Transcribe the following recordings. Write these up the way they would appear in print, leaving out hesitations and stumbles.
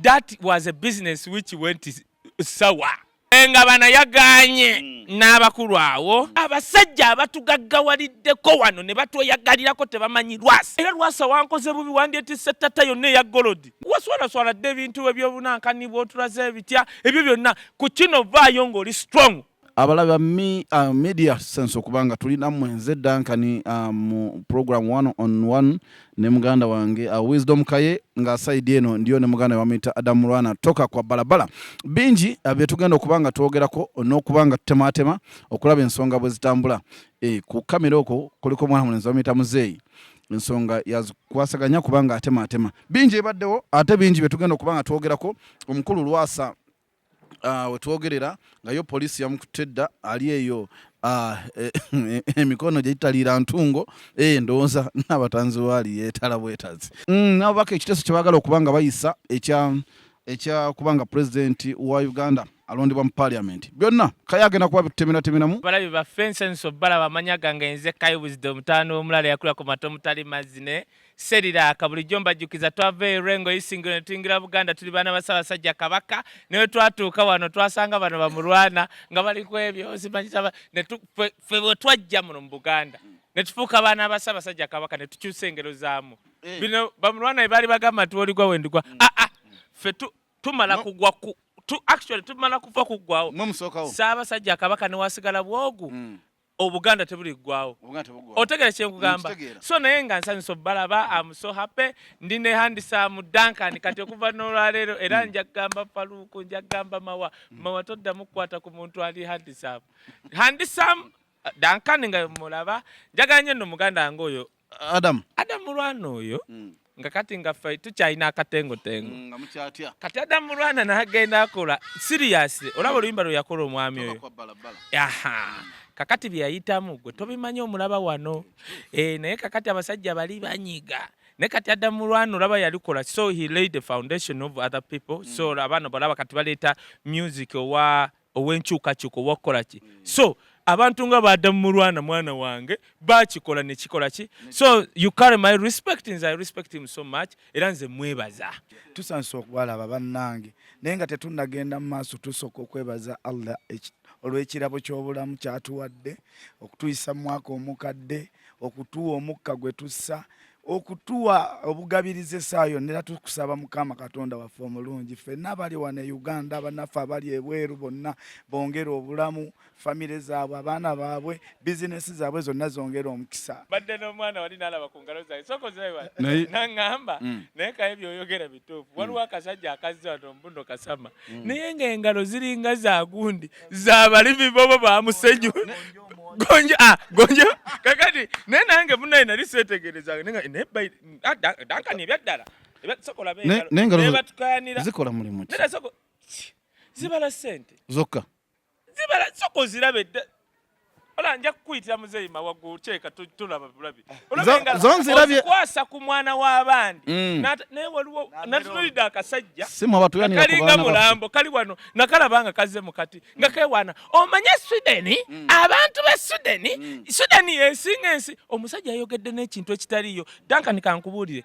That was a business which went sour. Nga bana yaganye n'abakulu awo abasajja abatugaggawaaliddeko wano ne batweyagalirako tebamanyi Lwasa. Era Lwasa wankoze bubi wandyetisse ttata yonna eya golodi. Waswalaswaladde ebintu eby'obunankani bw'otulaze ebitya ebyo byonna ku kino vaayo ng'oli strong. Abalabi media sense okubanga tulina mwenze Dankani mu program 1-on-1 ne muganda wange Wisdom Kaye nga side eno ndiyo ne muganda wamita Adam Lwana toka kwa balabala bingi byetugenda okubanga twogerako n'okubanga tutematema okulaba ensonga bwe zitambula ku kamera okwo kuliko mwana mulenzi wamita Muzeeyi ensonga yazikwasaganya kubanga atematema bingi ebaddewo ate bingi byetugenda okubanga twogerako omukulu Lwasa wetwogerera nga yo polisi yamukutedda ali eyo emikono gyegitalira ntungo ndowooza n'abatanzi waali yeetala bwetazi nabo baka ekiteeso kye baagala okubanga bayisa ekya kubanga pulezidenti wa Uganda alondebwa mu parliament byonna Kaye agenda kuba bitutemenatemenamu balabi baffe nsenso bala bamanya gange nze Kaye Wisdom mutaano omulala yakulira ku mato mutali mazine serira akabulijjo mbajjukiza twava erengo isingiro ne tuyingira Buganda tuli baana basabasajja Kabaka newe twatuuka wano twasanga bano bamulwana nga bali ku ebyo simanyisa ffe bwe twajja muno mu Buganda ne tufuuka baana basabasajja Kabaka ne tukyusa engero zaamu bino bamulwana baali bagamba tuwoligwa wendigwa ffe tumala kugwa actually tumala kufa kuggwawo Ssaabasajja Kabaka ne wasigala bwogu Obuganda tebuliggwawo otegere kye nkugamba so naye nga nsanyusa balaba am so happy ndi ne Handsome Dankani kati okuva n'olwaleero era njagamba Faluuku njagamba mawa toddamu kukwata ku muntu ali Handsome Dankani nga mulaba njagala nnyo nno muganda wange oyo Adam Lwana oyo nga kati nga ffe tukyalina akatengotengo nga mukyatya kati Adam Lwana n'agenda akola seriously olaba oluyimba lwe yakola omwami oyo kakati bye yayitamu gwe tobimanyi omulaba wano naye kakati abasajja bali banyiga naye kati Adam Lwana olaba yalikola so he laid the foundation of other people so abaana balaba kati baleeta music ow'enkyukakyuka owakukola ki so abantu nga Adam Lwana mwana wange bakikola ne kikola ki so you carry my respect and I respect him so much era nze mwebaza tusanso okubalaba bannange naye nga tetunnagenda mu maaso tusooka okwebaza Allah olw'ekirabo ky'obulamu kyatuwadde okutuyisa mu mwaka omukadde okutuwa omukka gwe tussa okutuwa obugabirize saayo nera tukusaba Mukama Katonda waffe omulungi ffenna abali wano e Uganda abanafe abali ebweru bonna bongera obulamu famire zaabwe abaana baabwe bizinesi zaabwe zonna zongera omukisa badde n'omwana wali n'alaba ku ngalo zange sokozeewa n'aŋŋamba naye Kaye by'oyogera bituufu waliwo akasajja akazze wano Mbundo Kasama naye ng'engalo ziringa zaagundi z'abalimi bobo bamusenyu gonjo kakati naye nange munaye nali seetegerezanga Dankani ebyaddala sokola bengalo zikola mulimu ki zibala ssente zokka zibala soko zirabe ola nja kukuyitira Muzeeyi mawaggulu kyeka tulaba bulabi zonzirabye kwasa ku mwana w'abandi naye waliwo natulidde akasajja kalinga mulambo kali wano nakalabanga kazze mukati nga kewana omanye Sweden abantu be Sweden yesinga ensi omusajja yayogedde n'ekintu ekitaliyo Dankani kankubuulire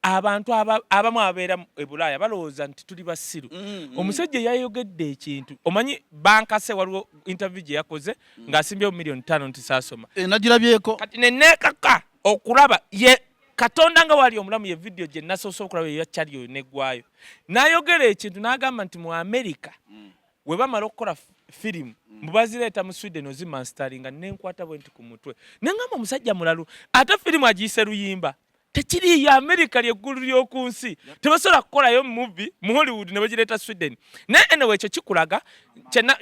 abantu abamu abeera e Bulaaya balowooza nti tuli basiru omusajja yayogedde ekintu omanyi bankase waliwo interview gye yakoze ng'asimbyewo $5,000,000 nti saasoma nagirabyeko kati nenneekaka okulaba ye Katonda nga wali omulamu ye video gye nasoose okulaba eyakyaliyo neggwayo n'ayogera ekintu n'agamba nti mu America we bamala okukola firimu mubazireeta mu Sweden ozimanstaringa nenkwata bwe nti ku mutwe nengamba omusajja mulalu ate firimu agiyise luyimba tekiri ya America lyeggulu ly'oku nsi tebasobola kukolayo movie mu Hollywood ne bagireeta Sweden naye anyway ekyo kikulaga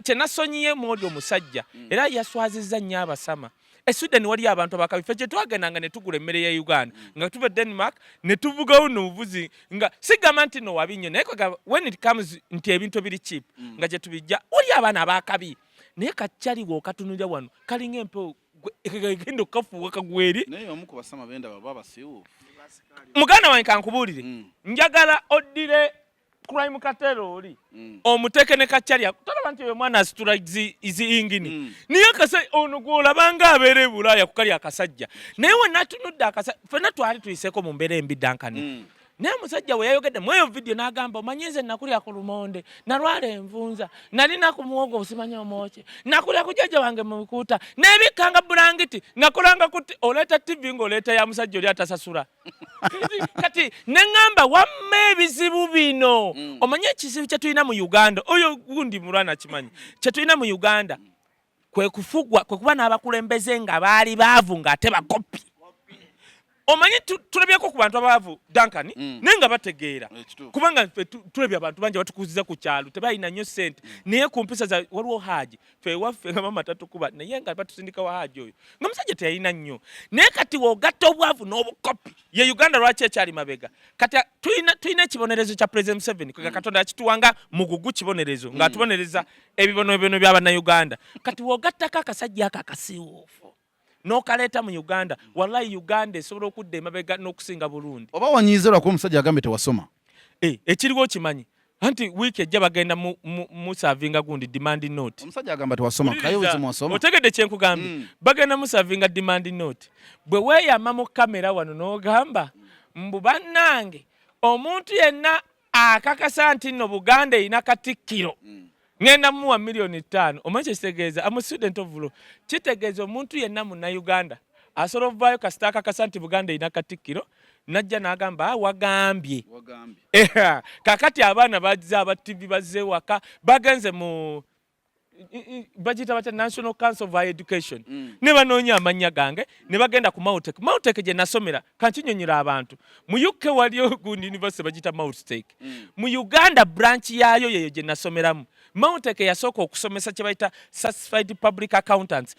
kye nasonyiye modi omusajja era yaswazizza nnyo abasama Sweden wali abantu abakabi ffe twagenda ne tugula emmere ya Uganda nga tuva Denmark ne tuvugawo n'obuvuzi nga sigamba nti no wabinyo naye when it comes nti ebintu biri cheap nga gye tubijja oli abaana abakabi naye kakyaliwo okatunulira wano kalinga empewo genda okafuuka kagweri naye omu ku basama benda baba basiwu muganda wange kankubuulire njagala oddire crime katero oli omuteke ne kakyalya tolaba nti oyo mwana asitula izi ingini niye akasajja ono gwolabanga abeera e Bulaaya ku kali akasajja naye we natunudde akasajja ffenna twali tuyiseeko mu mbeera embi Dankani naye musajja we yayogedde mweyo video n'agamba omanyize nakulya ku lumonde nalwala envunza nalina ku muwogo osimanya omwoke nakulya ku jjajja wange mu bikuuta n'ebikkanga bulangiti nakolanga kuti oleeta tv ng'oleeta ya musajja oli atasasula kati neŋŋamba wamma ebizibu bino omanye ekizibu kye tulina mu uganda oyo gundi mulwana kimanyi kye tulina mu uganda kwe kuba n'abakulembeze nga baali baavu ng'ate bakopi omanyi tulabyeko ku bantu abaavu Duncan naye nga bategeera kubanga tulabye abantu bangi batukuziza ku kyalo tebalina nnyo ssente naye ku mpisa waliwo haaji ffe ewaffe nga mama tatukuba naye nga batusindika wa haaji oyo nga musajja teyalina nnyo naye kati w'ogatta obwavu n'obukopi ye Uganda lwaki ekyali mabega kati tulina ekibonerezo kya President Museveni kwega Katonda yakituwanga mugugu kibonerezo ng'atubonereza ebibonerezo by'Abannayuganda kati w'ogattako akasajja ako akasiiwuufu n'okaleeta mu Uganda wallahi Uganda esobola okudda emabega n'okusinga Burundi. Oba wanyiize lwako omusajja agambe tewasoma? Ekiriwo kimanyi anti wiiki ejja bagenda mu savinga gundi demand note. Omusajja agamba tewasoma kayozi mwasoma. Otegedde kye nkugambye bagenda mu savinga demand note. Bwe weeyama mu kamera wano n'ogamba mbu bannange omuntu yenna akakasa nti nno Buganda erina katikkiro ngenda muwa $5,000,000 omanyi kitegeeza I'm a student of law kitegeeza omuntu yenna mu Uganda asobola ovaayo kasita akakasa nti Buganda erina katikkiro najja n'agamba wagambye kakati abaana bazze aba TV bazze waka bagenze mu bagita bata National Council of Higher Education ne banoonya amannya gange ne bagenda ku Mautek gye nasomera kankinyonyera abantu mu UK waliyo gundi university bagita Mautek mu Uganda branch yaayo yeyo gye nasomeramu Mautek yasooka okusomesa kye bayita certified public accountants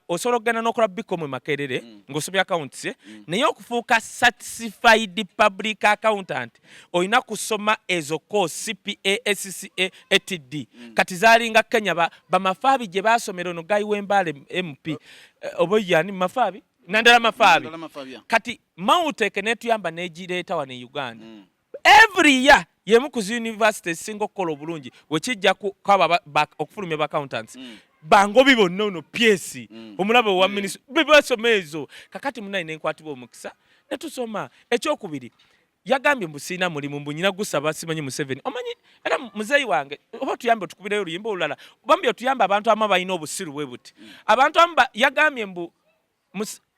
osobola okugenda n'okola BCom mu Makerere ng'osomya accounts naye okufuuka certified public accountant olina kusoma ezo course CPA SCA ETD kati zaalinga Kenya bamafaabi gye baasomera ono Guy Wembale MP oba yani mafaabi Nandala Mafaabi kati Mautek netuyamba negireeta wano e Uganda every year yemu ku university single kola obulungi wekijja kwaba okufulumya accountants bangobi bonna ono PS omulaba wa ministry bebasoma ezo kakati munayi nenkwatibwa omukisa netusoma ekyokubiri yagambye mbusina mulimu mbunyina gusaba simanyi Museveni omanyi era muzeyi wange oba tuyambe tukubireyo oluyimba olulala obambye tuyamba abantu ama balina obusiru bwe buti abantu amba yagambye mbu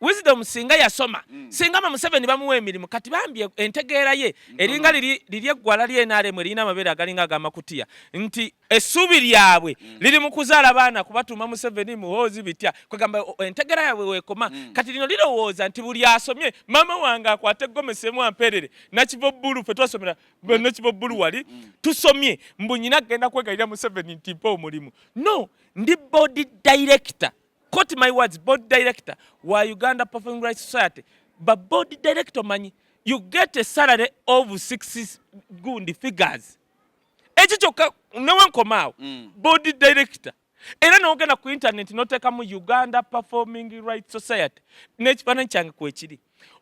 wisdom singa yasoma singa Museveni bamuwa emirimu kati bambye entegeera ye eringa liri eggwala ly'NRM erina amabeere agalinga agamakutiya nti essuubi lyabwe liri mu kuzaala baana kubatuma Museveni muhoozi bitya kwegamba entegeera yaabwe weekoma kati lino lirowooza nti buli asomye maama wange akwate gomesemu amperere nakiva bbulu fe twasomera nakiva bbulu wali tusomye mbu nyina genda kwegalira Museveni nti mpa omulimu no ndi board director quote my words board director wa Uganda Performing Rights Society but board director manyi you get a salary of 6 gundi figures ekichoka newenkomao board director era n'ogenda ku internet n'oteeka mu Uganda Performing Rights Society n'ekifaananyi kyange kwekiri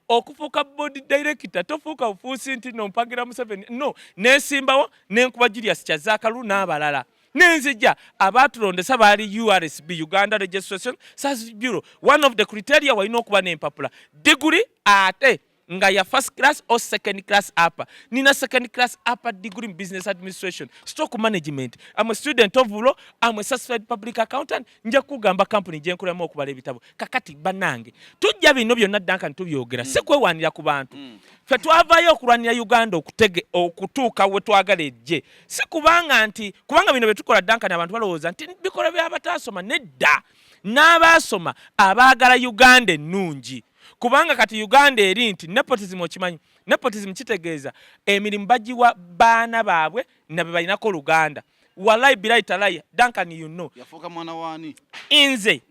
okufuuka board director tofuuka bufuusi nti nompagira Museveni no nesimbawo nenkuba Julius Kyazakalu n'abalala nenzija abatulondesa baali URSB Uganda Registration Service Bureau one of the criteria walina okuba n'empapula degree ate nga ya first class or second class upper nina second class upper degree in business administration stock management I'm a student of law I'm a certified public accountant nja kugamba company gye nkolamu okubala ebitabo kakati banange tujja bino byonna Duncan tubyogera si kwewanira ku bantu fe twavaayo okulwanira Uganda okutuuka we twagala ejje si kubanga bino betukola Duncan abantu balowooza nti bikola by'abataasoma nedda n'abaasoma abaagala Uganda ennungi kubanga kati Uganda eri nti nepotism okimanyi nepotism kitegeeza emirimu bagiwa baana baabwe nabe balinako Luganda wallahi bilayi talayi Duncan you know yafuuka mwana waani inze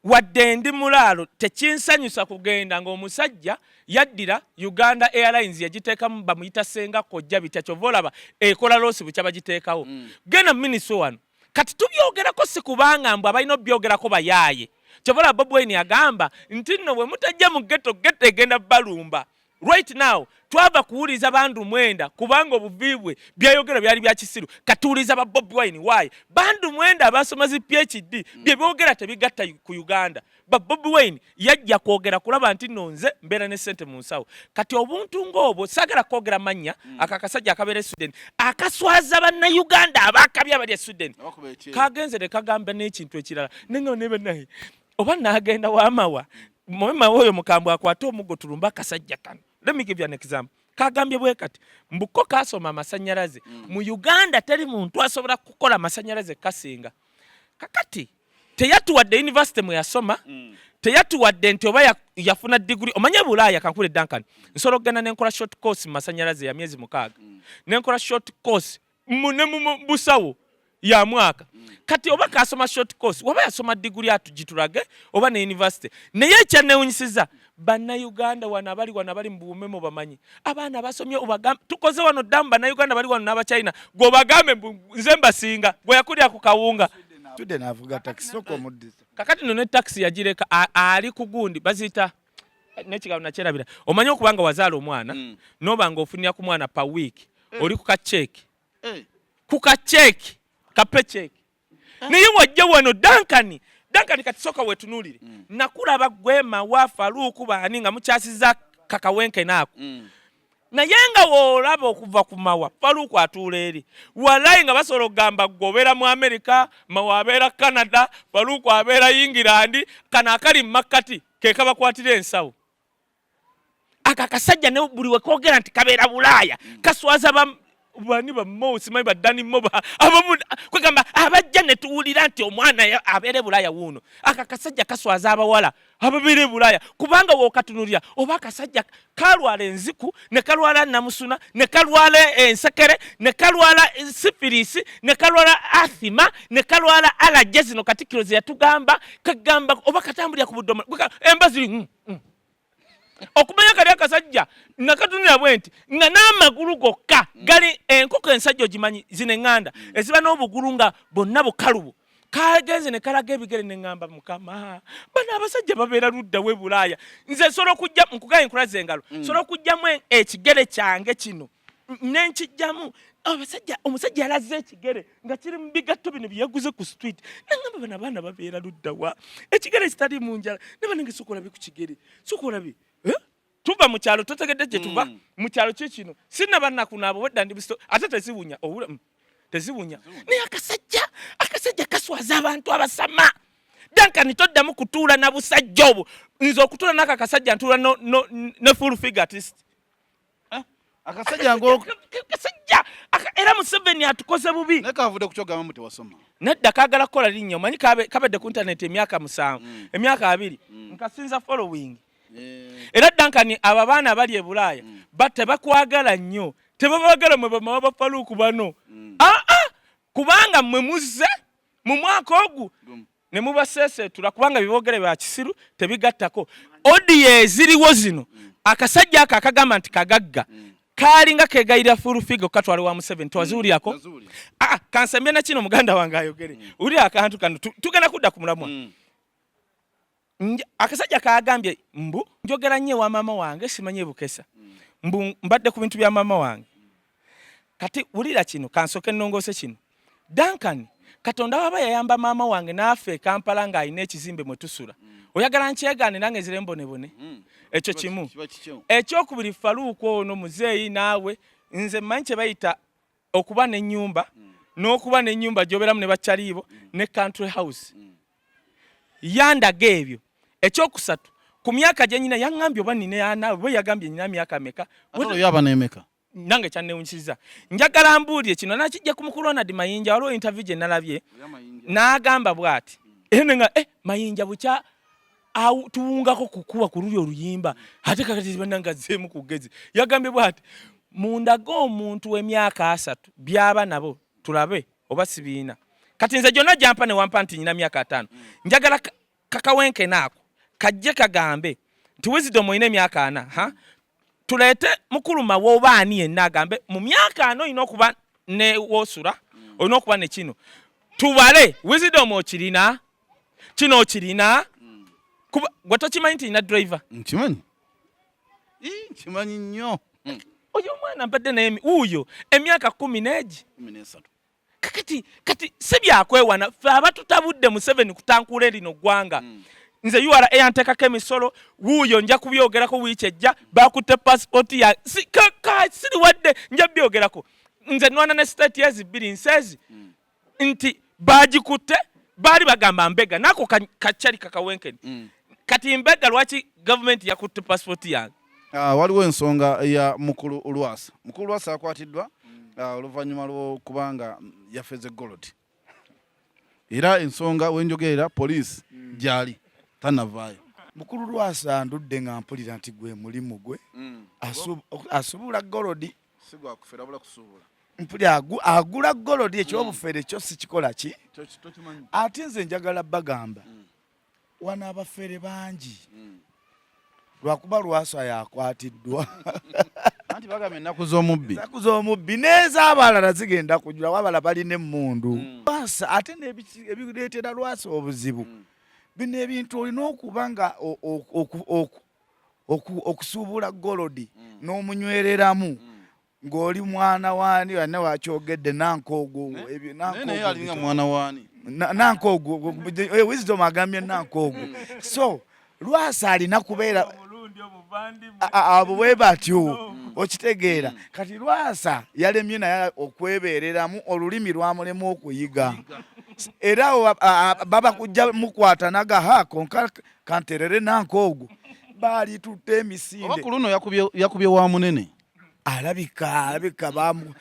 wadde ndi mulaalo tekinsanyusa kugenda ng'omusajja yaddira Uganda Airlines yagiteekamu bamuyita senga kojja bitya kyova olaba ekola loosi bukya bagiteekawo genda minisitule wano kati tubyogerako si kubanga mbu abalina obyogerako bayaaye Chovola Bob Wine agamba nti nno bwe mutajja mu ghetto egenda balumba right now twava kuwuliza bandu mwenda kubanga obuvibwe byayogera byali bya kisiru katuuliza ba Bobi Wine why bandu mwenda abasoma zi PhD byebogera tebigatta ku Uganda ba Bobi Wine yajja kwogera kulaba nti nonze mbera ne sente mu nsawo kati obuntu ng'obwo sagala kwogera manya akakasajja akabere Sweden akaswaza banna Uganda abakabya abali Sweden kagenze ne kagamba n'ekintu ekirala nengo nebe naye oba nagenda wamawa mwema woyo mukambwe akwata omugo tulumba kasajja kano. Let me give you an example. Kagambye bwe kati mbuko kasoma amasanyalaze mu Uganda teri muntu asobola kukola amasanyalaze kasinga kakati teyatuwadde university mwe yasoma teyatuwadde nti oba yafuna degree omanye Bulaaya kankule Duncan nsolo gana nenkola short course mu masanyalaze ya myezi 6 nenkola short course mu busawo ya mwaka kati oba kasoma short course oba yasoma degree atujitulage oba ne university naye kyanewunyisiza banna Uganda wanabali mbuumemo bamanyi abaana basomye obagamba tukoze wano damba na Uganda bali wano n'aba China go bagambe nze mbasinga bwe yakulya ku kawunga tudde navuga taxi soko muddisa kakati none taxi yagireka ali kugundi bazita nekigawo nakyerabira omanyi okubanga wazaala omwana nobanga ofunira ku mwana pa week oli ku kacheki ka paycheck niye wajja wano Duncan kati soka wetunulire nakulaba gwema wa Faruku bani nga mukyasiza kakawenke nako naye nga wolaba okuva ku mawa Faruku atuula eri walayi nga basolo gamba gobera mu America mawabera Canada Faruku abera England kana akali makati ke kabakwatira ensawo akakasajja ne buli wekogera nti kabera Bulaaya kaswaza bani ba Mosi mai badani moba abamu kwegamba abajja ne tuwulira nti omwana abere Bulaaya wuno akakasajja kaswaza abawala ababere Bulaaya kubanga wokatunulira oba akasajja kalwala enziku ne kalwala namusuna ne kalwala ensekere ne kalwala syphilis ne kalwala asthma ne kalwala allergies no katikiro ze yatugamba kagamba oba katambulya ku budoma embazi okumanya kali akasajja nakatunira bwenti nga n'amagulu gokka gali enkoko ensajja ogimanyi zine nganda eziba n'obugulu nga bonna bukalubu kagenze ne kalaga ebigere ne ngamba mukama bana abasajja babeera ludda we Bulaaya nze solo kujja nkugaye nkulaze engalo solo kujjamu ekigere kyange kino nenkijjamu omusajja alaze ekigere nga kiri mu bigatto bino byeyaguze ku street nangamba bana baana babeera ludda wa ekigere kitali mu njala ne banange sokola bi ku kigere sokola bi tuba mu kyalo totegedde gye tuba mu kyalo kino sinna bannaku nabo wedda ndi bisto ate tezibunya obula tezibunya naye akasajja kaswaza abantu abasama Duncan toddamu kutuula na busajja obwo nze okutuula n'aka kasajja ntuula ne full figure artist akasajja ngo kasajja era Museveni atukoze bubi nekavude kukyogamba muti wasoma nedda kagala kola linnya omanyi kabedde ku internet emyaka 7 emyaka 2 nkasinza following era Duncan ababaana bali e Bulaaya batte bakwagala nnyo tebabagala mwe bamawa ba Faruku bano kubanga mwe muzze mu mwaka ogu ne mubasese tulakubanga bibogere bya kisiru tebigattako odiye ziriwo zino akasajja akagamba nti kagagga kalinga kegayira full figure katwale wa Museveni twazuri yako kansembye na kino muganda wange ayogere uli akantu kano tugenda kudda ku mulamwa akasajja kagambye mbu njogera nnyo wa mama wange simanye bukesa mbu mbadde ku bintu bya mama wange kati ulira kino kansoke nnongose kino Duncan Katonda waba yayamba mama wange nafe Kampala nga ayina ekizimbe mwe tusula oyagala nkyegane nange zire mbonebone ekyo kimu ekyokubiri Faruku ono muzeeyi naawe nze mmanyi bayita okuba n'ennyumba n'okuba n'ennyumba gyoberamu ne bakyaliibo ne country house yandaga ebyo ekyokusatu ku myaka gye nyina yaŋŋambye oba nina yanaawe bwe yagambye nyina myaka meka yaba n'emeka nange kyannewunyiza njagala mbuulire kino nakijja ku mukulu Ronald Mayinja waliwo interview gye nalabye n'agamba bw'ati nga Mayinja bukya tuwungako kukuba ku luli oluyimba ate kakati bannanga zeemu ku ggezi yagambye bw'ati mundaga omuntu w'emyaka 3 byaba nabo tulabe oba sibiina kati nze gyonna gyampa ne wampa nti nyina myaka 5 njagala kakawenke naako kajje kagambe nti Wisdom oyina emyaka 4 tulete mukulu mawobaani yenna agambe mu myaka 4 oyina okuba ne wosula oyina okuba ne kino tubale Wisdom okirina kino okirina kuba gwatokimanyi nti nyina driver nkimanyi Kimanyi nnyo. Oyo mwana mbadde naye uyo emyaka 10 13. Kati sibyakwewana ffe abatutabudde mu 7 kutankula lino ggwanga. Nze URA yantekako emisolo wuuyo nja kubyogerako wiiki ejja bakutte passport ya siri wadde nja byogerako. Nze nwana ne state yezi 2 nsezi nti bagikutte bali bagamba Mbega nako kachali kakawenkeni. Kati Mbega lwaki government yakutte passport yange? Waliwo ensonga ya mukulu Lwasa. Mukulu Lwasa akwatiddwa oluvannyuma lw'okubanga yafeze gold. Era ensonga wenjogerera poliisi gyali tanavaayo. Mukulu Lwasa ndudde nga mpulira nti gwe mulimu gwe asubula gold. Sigwa kufera bula kusubula. Mpulira agula gold ekyobufere kyo sikikola ki? Ate nze njagala bagamba wana abafere bangi. Lwakuba Lwasa yakwatiddwa. Anti bagambe ennaku z'omubbi. Ennaku z'omubbi n'ez'abalala zigenda kujula wabala balina emmundu. Lwasa ate n'ebireetera Lwasa obuzibu. Bino ebintu olina okuba nga okusuubula golodi n'omunywereramu ng'oli mwana waani wanne wakyogedde Nankoogo. Naye alinga mwana waani? Nankoogo. Wisdom agambye Nankoogo. So Lwasa alina kubeera abo bwe batyo okitegeera. Kati Lwasa yalemye naye okwebeereramu olulimi lwamulemu okuyiga. Era baba kujja mukwata naga konka kanterere Nankoogo bali tutte emisinde. Oba ku luno yakubye wa munene. Alabika bamu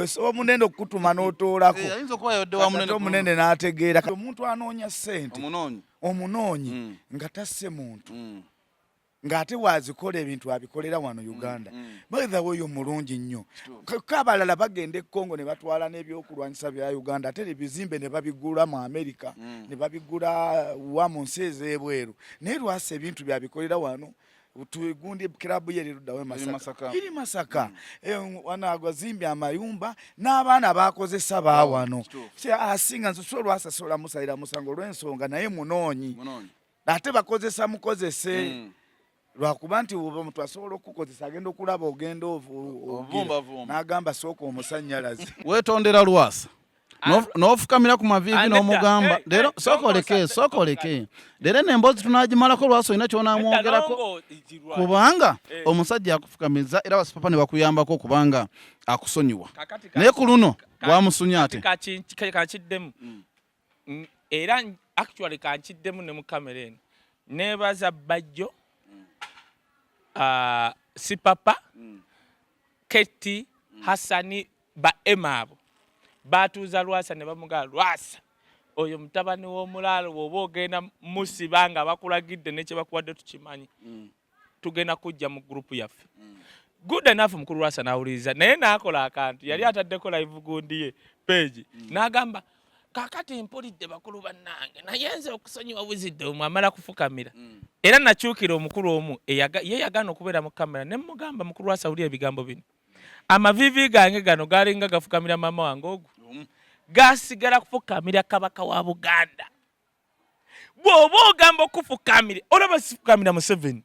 so munene okutuma n'otoolako. Ayinza okuba yodde wa munene. Munene n'ategeera. Omuntu anoonya ssente. Omunoonyi nga tasse muntu. Ng'ate wazikola ebintu abikolera wano Uganda. By the way omulungi nnyo. Kabalala bagenda e Congo ne batwala n'ebyokulwanyisa bya Uganda ate ebizimbe ne babigula mu America ne babigula wa mu nsi ez'ebweru. Naye Lwasa ebintu byabikolera wano tugundi klabu ye lirudawe Masaka. Iri Masaka. Wana agwazimbye amayumba n'abaana bakozesa bawano. Asinga nso Lwasa sola musalira musango lw'ensonga naye munoonyi. Ate bakozesa mukozese. Lwakuba nti omuntu asobola okukozesa agenda okulaba ogenda ovumba n'agamba sooka omusannyalaze. Weetondera Lwasa. N'ofukamira ku maviivi n'omugamba leero sooka oleke leero n'emboozi tunaagimalako Lwasa olina ky'onaamwogerako kubanga omusajja akufukamiza era basipapa ne bakuyambako kubanga akusonyiwa naye ku luno bwamusunya ate kakiddemu era actually kankiddemu ne mu kamera eno neebaza bajjo Sipapa Keti Hassani ba Emabo batuuza Lwasa ne bamugaa Lwasa oyo mutabani w'omulaalo bw'oba ogenda musibanga bakulagidde ne kye bakuwadde tukimanyi tugenda kujja mu gurupu yaffe. Good enough mukulu Lwasa n'awuliriza naye n'akola akantu yali ataddeko live gundi ye page n'agamba kakati mpulidde bakulu bannange naye nze okusonyiwa Wisdom amala kufukamira era nakyukira omukulu omu ye yagaana okubeera mu kamera ne mugamba mukulu Lwasa awulira ebigambo bino amavivi gange gano galinga gafukamira mama wange ogwo gasigala kufukamira kabaka wa Buganda bw'oba ogamba okufukamira olaba sifukamira mu 7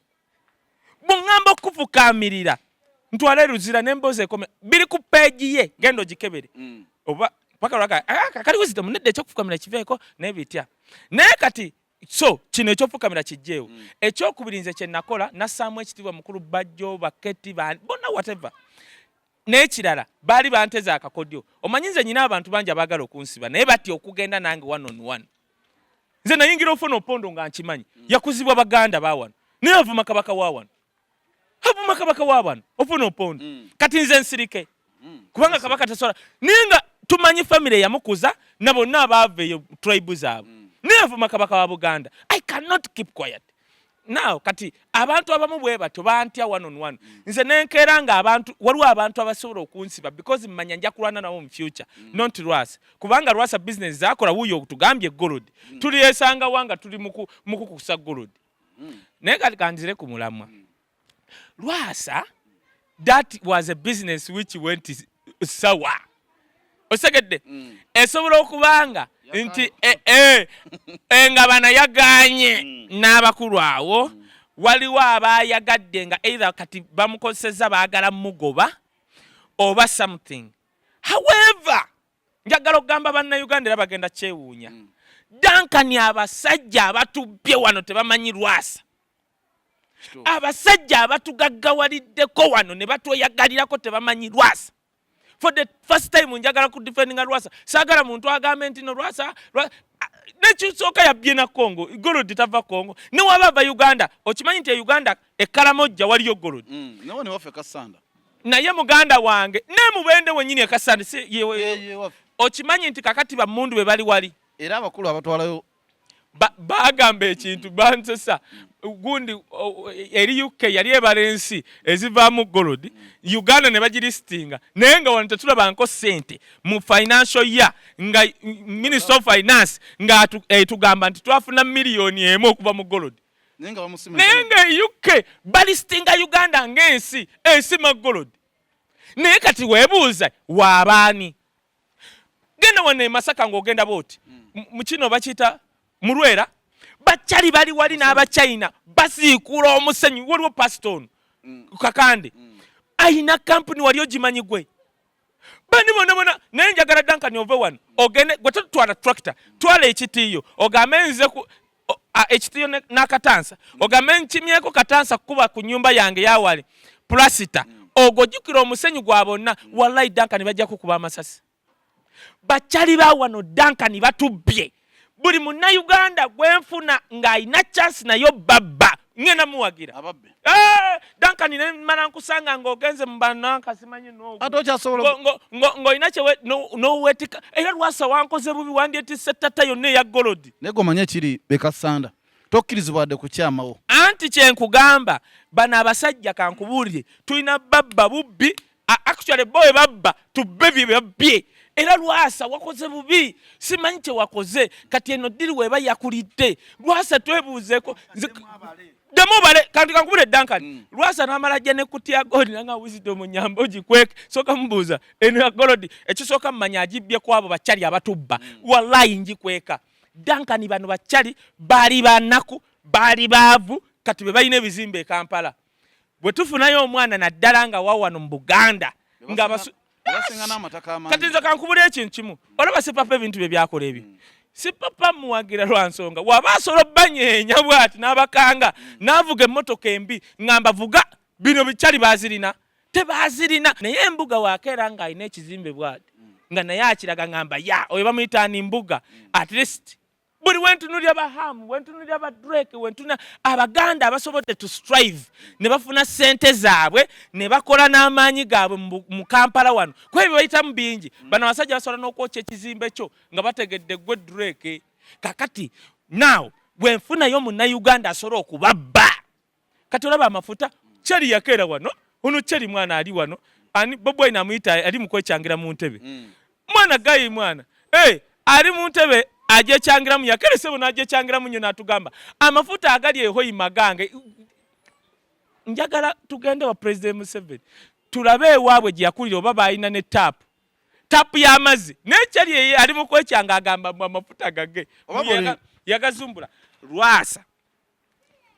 bw'ongamba okufukamirira ntwala Luzira n'emboozi ekome biri ku peegi ye genda ogikebere oba paka lwaka kali Wisdom nedde ekyokufukamira kiveeko n'ebitya naye kati so kino ekyofukamira kijjeewo ekyokubirinze kye nakola nassaamu ekitiibwa mukulu Bajjo Baketi bonna whatever n'ekirala baali banteze akakodyo omanyi nze nyina abantu bangi abaagala okunsiba naye bati okugenda nange 1-on-1 nze nayingira ofuna opondo nga nkimanyi yakuzibwa Baganda bawano naye avuma kabaka wawano ofuna opondo kati nze nsirike kubanga kabaka tasobola naye nga tumanyi family yamukuza na bonna abaava eyo tribe zaabwe naye avuma kabaka wa Buganda. I cannot keep quiet. Now kati abantu abamu bwe batyo bantya 1-on-1 nze nenkeera nga waliwo abantu abasobola okunsiba because mmanya nja kulwana nabo mu future not Lwasa kubanga Lwasa business zakola wuyo tugambye gold tuliyesanga wanga tuli mukukusa gold naye kati kanzire ku mulamwa Lwasa that was a business which went sour osegedde esobola okubanga nti nga bana yaganye n'abakulu awo waliwo abayagadde nga either kati bamukozesezza baagala mugoba oba something. However, njagala okugamba bannayuganda era bagenda kyewuunya. Duncan abasajja abatubbye wano tebamanyi Lwasa. Abasajja abatugaggawaliddeko wano ne batweyagalirako tebamanyi Lwasa. For the first time njagala ku defending Lwasa. Saagala muntu agambe nti no Lwasa nekisooka yabbye na Congo. Golodi tava Congo. Ne waba Uganda. Okimanyi nti Uganda Ekkalamojja waliyo Golodi. Nawo ne waffe Kasanda. Naye muganda wange ne mubende wenyini e Kasanda okimanyi nti kakati bammundu be bali wali. Era abakulu abatwalayo bagamba ekintu bansesa gundi eri UK yali ebala ensi ezivaamu Golodi. Uganda ne bagilistinga naye nga wano tetulabanko sente mu financial year nga Minister of Finance nga tugamba nti twafuna miliyoni emu okuva mu Golodi. Naye nga UK balistinga Uganda ng'ensi ma Golodi. Naye kati weebuuza waabaani. Genda wano e Masaka ng'ogenda booti mu kino bakiyita Mulwera bakyali bali wali n'Abachina basiikula omusenyu waliwo Paston Kakande ayina kampuni wali ogimanyi gwe bani bona naye njagala Duncan ove wano ogende gwe tutwala tractor twala ekitiyo ogambe nze ku ekitiyo n'akatansa ogambe nkimyeko katansa kuba ku nyumba yange yawale plasita ogojjukira omusenyu gwa bonna wallahi Duncan bajja kukuba amasasi bakyali ba wano Duncan batubbye buli munnayuganda gwenfuna ng'ayina chance nayo babba ngenda muwagira ababbe Duncan ne mala nkusanga ng'ogenze mu bananka simanyi no ate okyasobola ng'olina kye n'owetika era Lwasa wankoze bubi wandyetisse ttata yonna eya Golodi naye gomanye kiri Bekasanda tokkirizibwadde kukyamawo anti kyenkugamba bano abasajja kankubuulire tulina babba bubbi actually boy babba tubbe bye babbye era Lwasa wakoze bubi simanyi kye wakoze kati eno diri weba yakulidde Lwasa twebuuzeeko demubale kanti kankubule Duncan Lwasa n'amala jja ne kutya Golodi nanga wisdom nyambo ogikweke soka mubuuza eno ya Golodi ekisooka mmanya agibbye ku abo bakyali abatubba wallahi ngikweka Duncan bano bakyali baali banaku baali baavu kati be balina ebizimbe e Kampala bwe tufunayo omwana naddala nga wawano mu Buganda nga kati nze kankubula ekintu kimu olaba sipapa ebintu bye byakola ebyo sipapa muwagira lwa nsonga waba asobola banyeenya bw'ati n'abakanga n'avuga emmotoka embi ngamba vuga bino bikyali bazirina tebazirina naye embuga wakeera ng'alina ekizimbe bw'ati nga naye akiraga ngamba ya oyo bamuyitaani mbuga at least buli wentunulya bahamu wentunulya Drake wentunulya abaganda abasobodde to strive ne bafuna sente zaabwe ne bakola n'amaanyi gaabwe mu Kampala wano kwebyo bayitamu bingi bano abasajja basobola n'okwokya ekizimbe kyo nga bategedde gwe Drake kakati now bwenfunayo munnayuganda asobola okubabba kati olaba amafuta kyali yakeera wano ono kyali mwana ali wano ani Bobi Wine amuyita ali mu kwekyangira mu ntebe mwana gayi mwana ali mu ntebe ajechangira mu yakerese bona ajechangira mu nyona atugamba amafuta agali ehoyi magange njagala tugende wa President Museveni tulabe ewaabwe gye yakulira oba bayina ne tap y'amazzi nekyali ali mu kwekyanga agamba amafuta gage yagazumbula Lwasa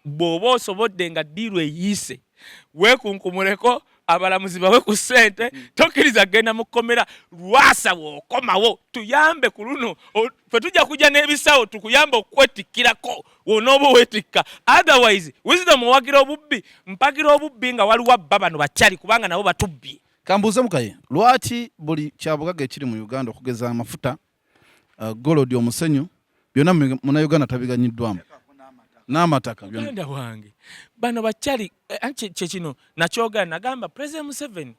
bw'oba osobodde nga ddiirwa eyiise weekunkumuleko abalamuzi bawe ku ssente tokkiriza genda mu kkomera Lwasa bw'okomawo tuyambe ku luno fe tujja kujja n'ebisawo tukuyambe okwetikkirako wonooba weetikka otherwise wisdom owagira obubbi mpagira obubbi nga waliwo abba bano bakyali kubanga nabo batubbye kambuuze mukaye lwaki buli kyabugaga ekiri mu Uganda okugeza amafuta Golodi omusenyu byonna munnayuganda tabiganyiddwamu n'amataka byonna wange bano bakyali kyekino nakyogera nagamba President Museveni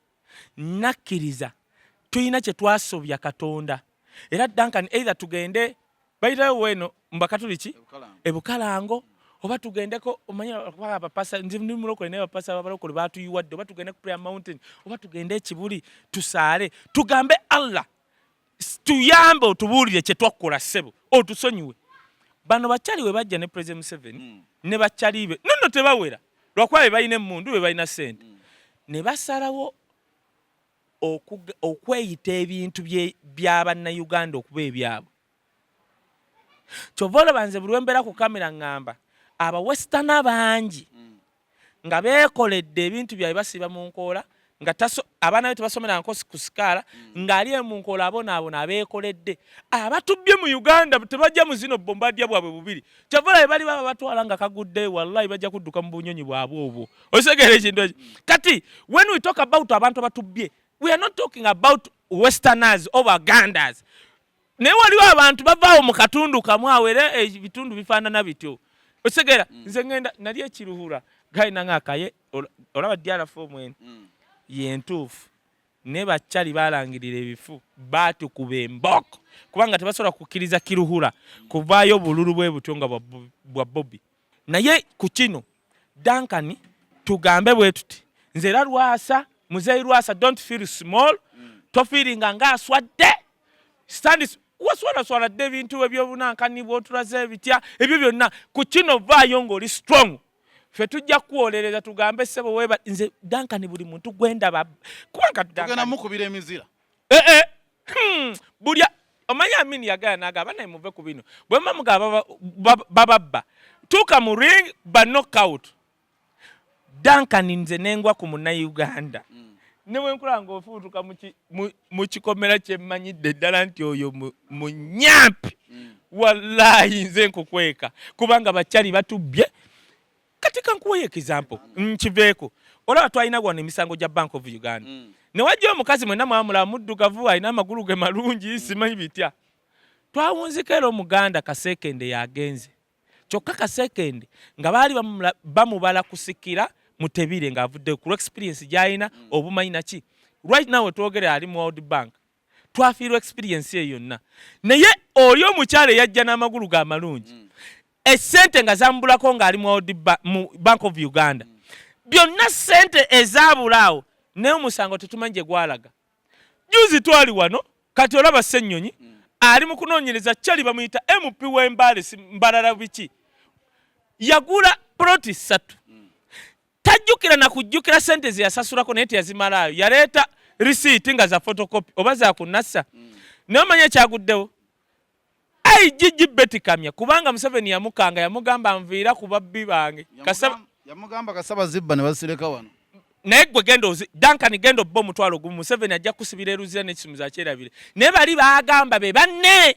nakkiriza tuyina kye twasobya Katonda era Duncan either tugende bayitayo weno mbakatuliki ebukalango oba tugendeko omanya abapasa ndi mulokole n'abapasa abalokole batuyiwadde oba tugende ku Prayer Mountain oba tugende ekibuli tusaale tugambe Allah tuyambe otubuulire kye twakola ssebo otusonyiwe bano bakyali we bajja ne President Museveni ne bakyali be nonno tebawera lwakuba be balina emmundu be balina ssente ne basalawo okweyita ebintu by'abannayuganda okuba ebyabwe kyova olaba nze buli wembeera ku kamera ŋŋamba abawesitana bangi nga beekoledde ebintu byabwe basiba mu nkoola nga abaana be tebasomera nkosi ku sikaala ng'ali mu nkoola abonaabona abeekoledde abatubbye mu Uganda tebajja mu zino bombadya bwabwe bubiri kyavula bali baba batwala nga kagudde wallahi bajja kudduka mu bunyonyi bwabwe obwo osegera ekintu ekyo kati when we talk about abantu abatubbye we are not talking about westerners or Ugandans naye waliwo abantu bavaawo mu katundu kamu awere ebitundu bifaanana bityo osegera nze ngenda nali ekiruhura gayina ng'akaye olaba dyalafu omwene yentuufu ne bakyali balangirira ebifu baatukuba emboko kubanga tebasobola kukkiriza kiruhura kuvaayo obululu bwe butyo nga bwa Bobby naye ku kino Duncan tugambe bwe tuti nze era Lwasa muzeeyi Lwasa don't feel small tofiiringa ng'aswadde waswalaswaladde ebintu ebyobunankanni bw'otulaze ebitya ebyo byonna ku kino vaayo ng'oli strong fe tujja kuwolereza tugambe sebo weba nze Duncan buli muntu gwendaba kubanga tugenda mukubira emizira bulya omanya amini yagala nagamba naye muve ku bino bwe mamugaba bababba tuuka mu ring ba knockout Duncan nze nengwa ku Munnayuganda ne bwe nkulanga ofuutuka mu kikomera kyemmanyidde ddala nti oyo munyampi wallahi nze nkukweka kubanga bakyali batubbye kati kankuwa example nkiveeko olaba twalina wano emisango gya Bank of Uganda ne wajja omukazi mwena mwamula muddugavu alina amagulu ge malungi simanyi bitya twawunzika era omuganda Kasekende yagenze kyokka Kasekende nga baali bamubala kusikira mutebire ng'avudde ku experience gy'alina obumanyi naki right now wetwogere ali mu World Bank twafiirwa experience ye yonna naye oli omukyala yajja n'amagulu ga malungi esente nga zambulako ng'ali mu Bank of Uganda byonna sente ezaabulaawo naye omusango tetumanyi gye gwalaga juzi twali wano kati olaba Ssennyonyi ali mu kunoonyereza kyali bamuyita MP w'Embale Mbalala biki yagula ploti 3 tajjukira na kujjukira sente ze yasasulako naye teyazimalaayo yaleeta receipt nga za photocopy oba za kunassa naye omanya ekyaguddewo Gigi Betty Kamya kubanga Museveni yamugamba nviira ku babbi bange yamugamba Kasaba Zibba ne basireka wano naye gwe gendo Duncan gendo bo mutwalo gumu Museveni ajja kusibira eruzira n'ekisimu za kyerabire naye bali baagamba be banne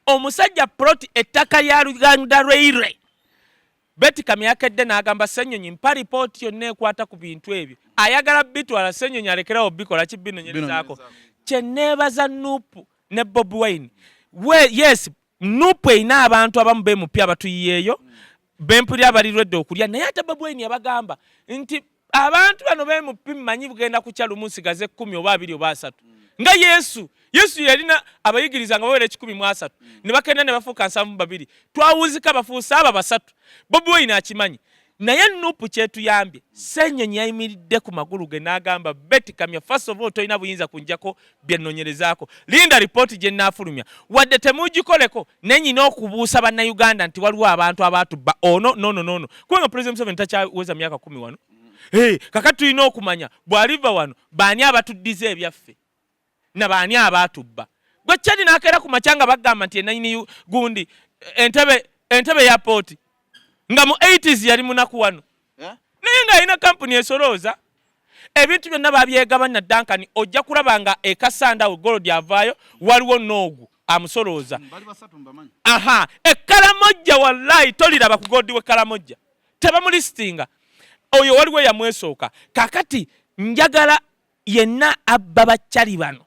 omusajja ploti ettaka lya Uganda Railway Betty Kamya yakedde n'agamba Ssennyonyi mpa ripooti yonna ekwata ku bintu ebyo ayagala bitwala Ssennyonyi alekerawo bikola kibinonyerezaako kyenneebaza Nuupu ne Bobi Wine yes Nuupu erina abantu abamu bemupya abatuyiyeeyo bempulira abalirwedde okulya naye ate Bobi Wine yabagamba nti abantu bano bemupi mmanyi bugenda kukya lumu nsigaze 10 oba 2 oba 3 nga Yesu yalina abayigiriza nga bawera 13 ne bakenda ne bafuuka 72 twawuzika bafuusa aba 3 Bobi Wine akimanyi naye Nuupu kyetuyambye Ssennyonyi yayimiridde ku magulu ge n'agamba Betty Kamya first of all toyina buyinza kunjako byennonyerezaako linda ripooti gye nnaafulumya wadde temugikoleko nenyina okubuusa bannayuganda nti waliwo abantu abaatubba no kubanga President Museveni takyaweza myaka 10 wano kakati tulina okumanya bw'aliva wano baani abatuddiza ebyaffe na baani abaatubba gwe kyali n'akeera ku makyanga bagamba nti enanyini gundi entebe ya pooti nga mu 80s yali munaku wano naye ng'alina kampuni esolooza ebintu byonna babyegabanya Duncan ojja kulaba nga ekasandawo Gold avaayo waliwo noogu amusolooza Ekkalamojja wallahi toliraba ku Gold w'Ekkalamojja tebamulistinga oyo waliwo yamwesooka kakati njagala yenna abba bakyali bano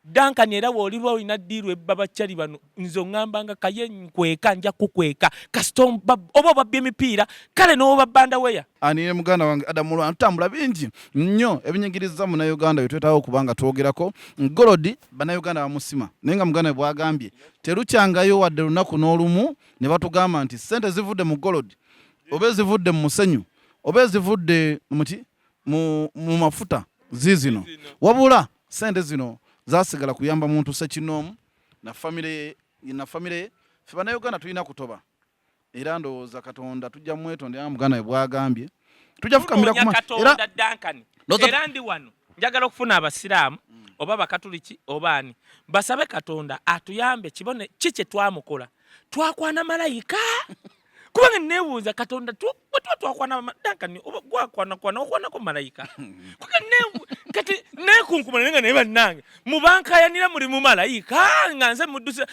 Duncan era woliba olina ddiirwa ebba bakyali bano nze oŋŋambanga kaye nkweka nja kukweka kasita oba obabba emipiira kale n'obabanda weya ani ne muganda wange Adamu Lwana tutambula bingi nnyo ebinyigiriza Munnayuganda byetwetaawo okubanga twogerako Golodi Bannayuganda bamusima naye nga muganda bwagambye terukyangayo wadde lunaku n'olumu ne batugamba nti sente zivudde mu Golodi oba zivudde mu musenyu oba zivudde mu mafuta zizino wabula sente zino zasigala kuyamba muntu Ssekinomu na famire ffe Bannayuganda tulina kutoba era ndowooza Katonda tujja mwetondera muganda bwagambye tujja fukamira era ndi wano njagala okufuna abasiraamu oba bakatuliki oba ani basabe Katonda atuyambe kibone kye twamukola twakwana malayika kubanga nebuuza Katonda twakwana Duncan gwakwana okwanako malayika kati nekunkumana nga naye bannange mu bankayanira muri mu malayika nga nze mudduse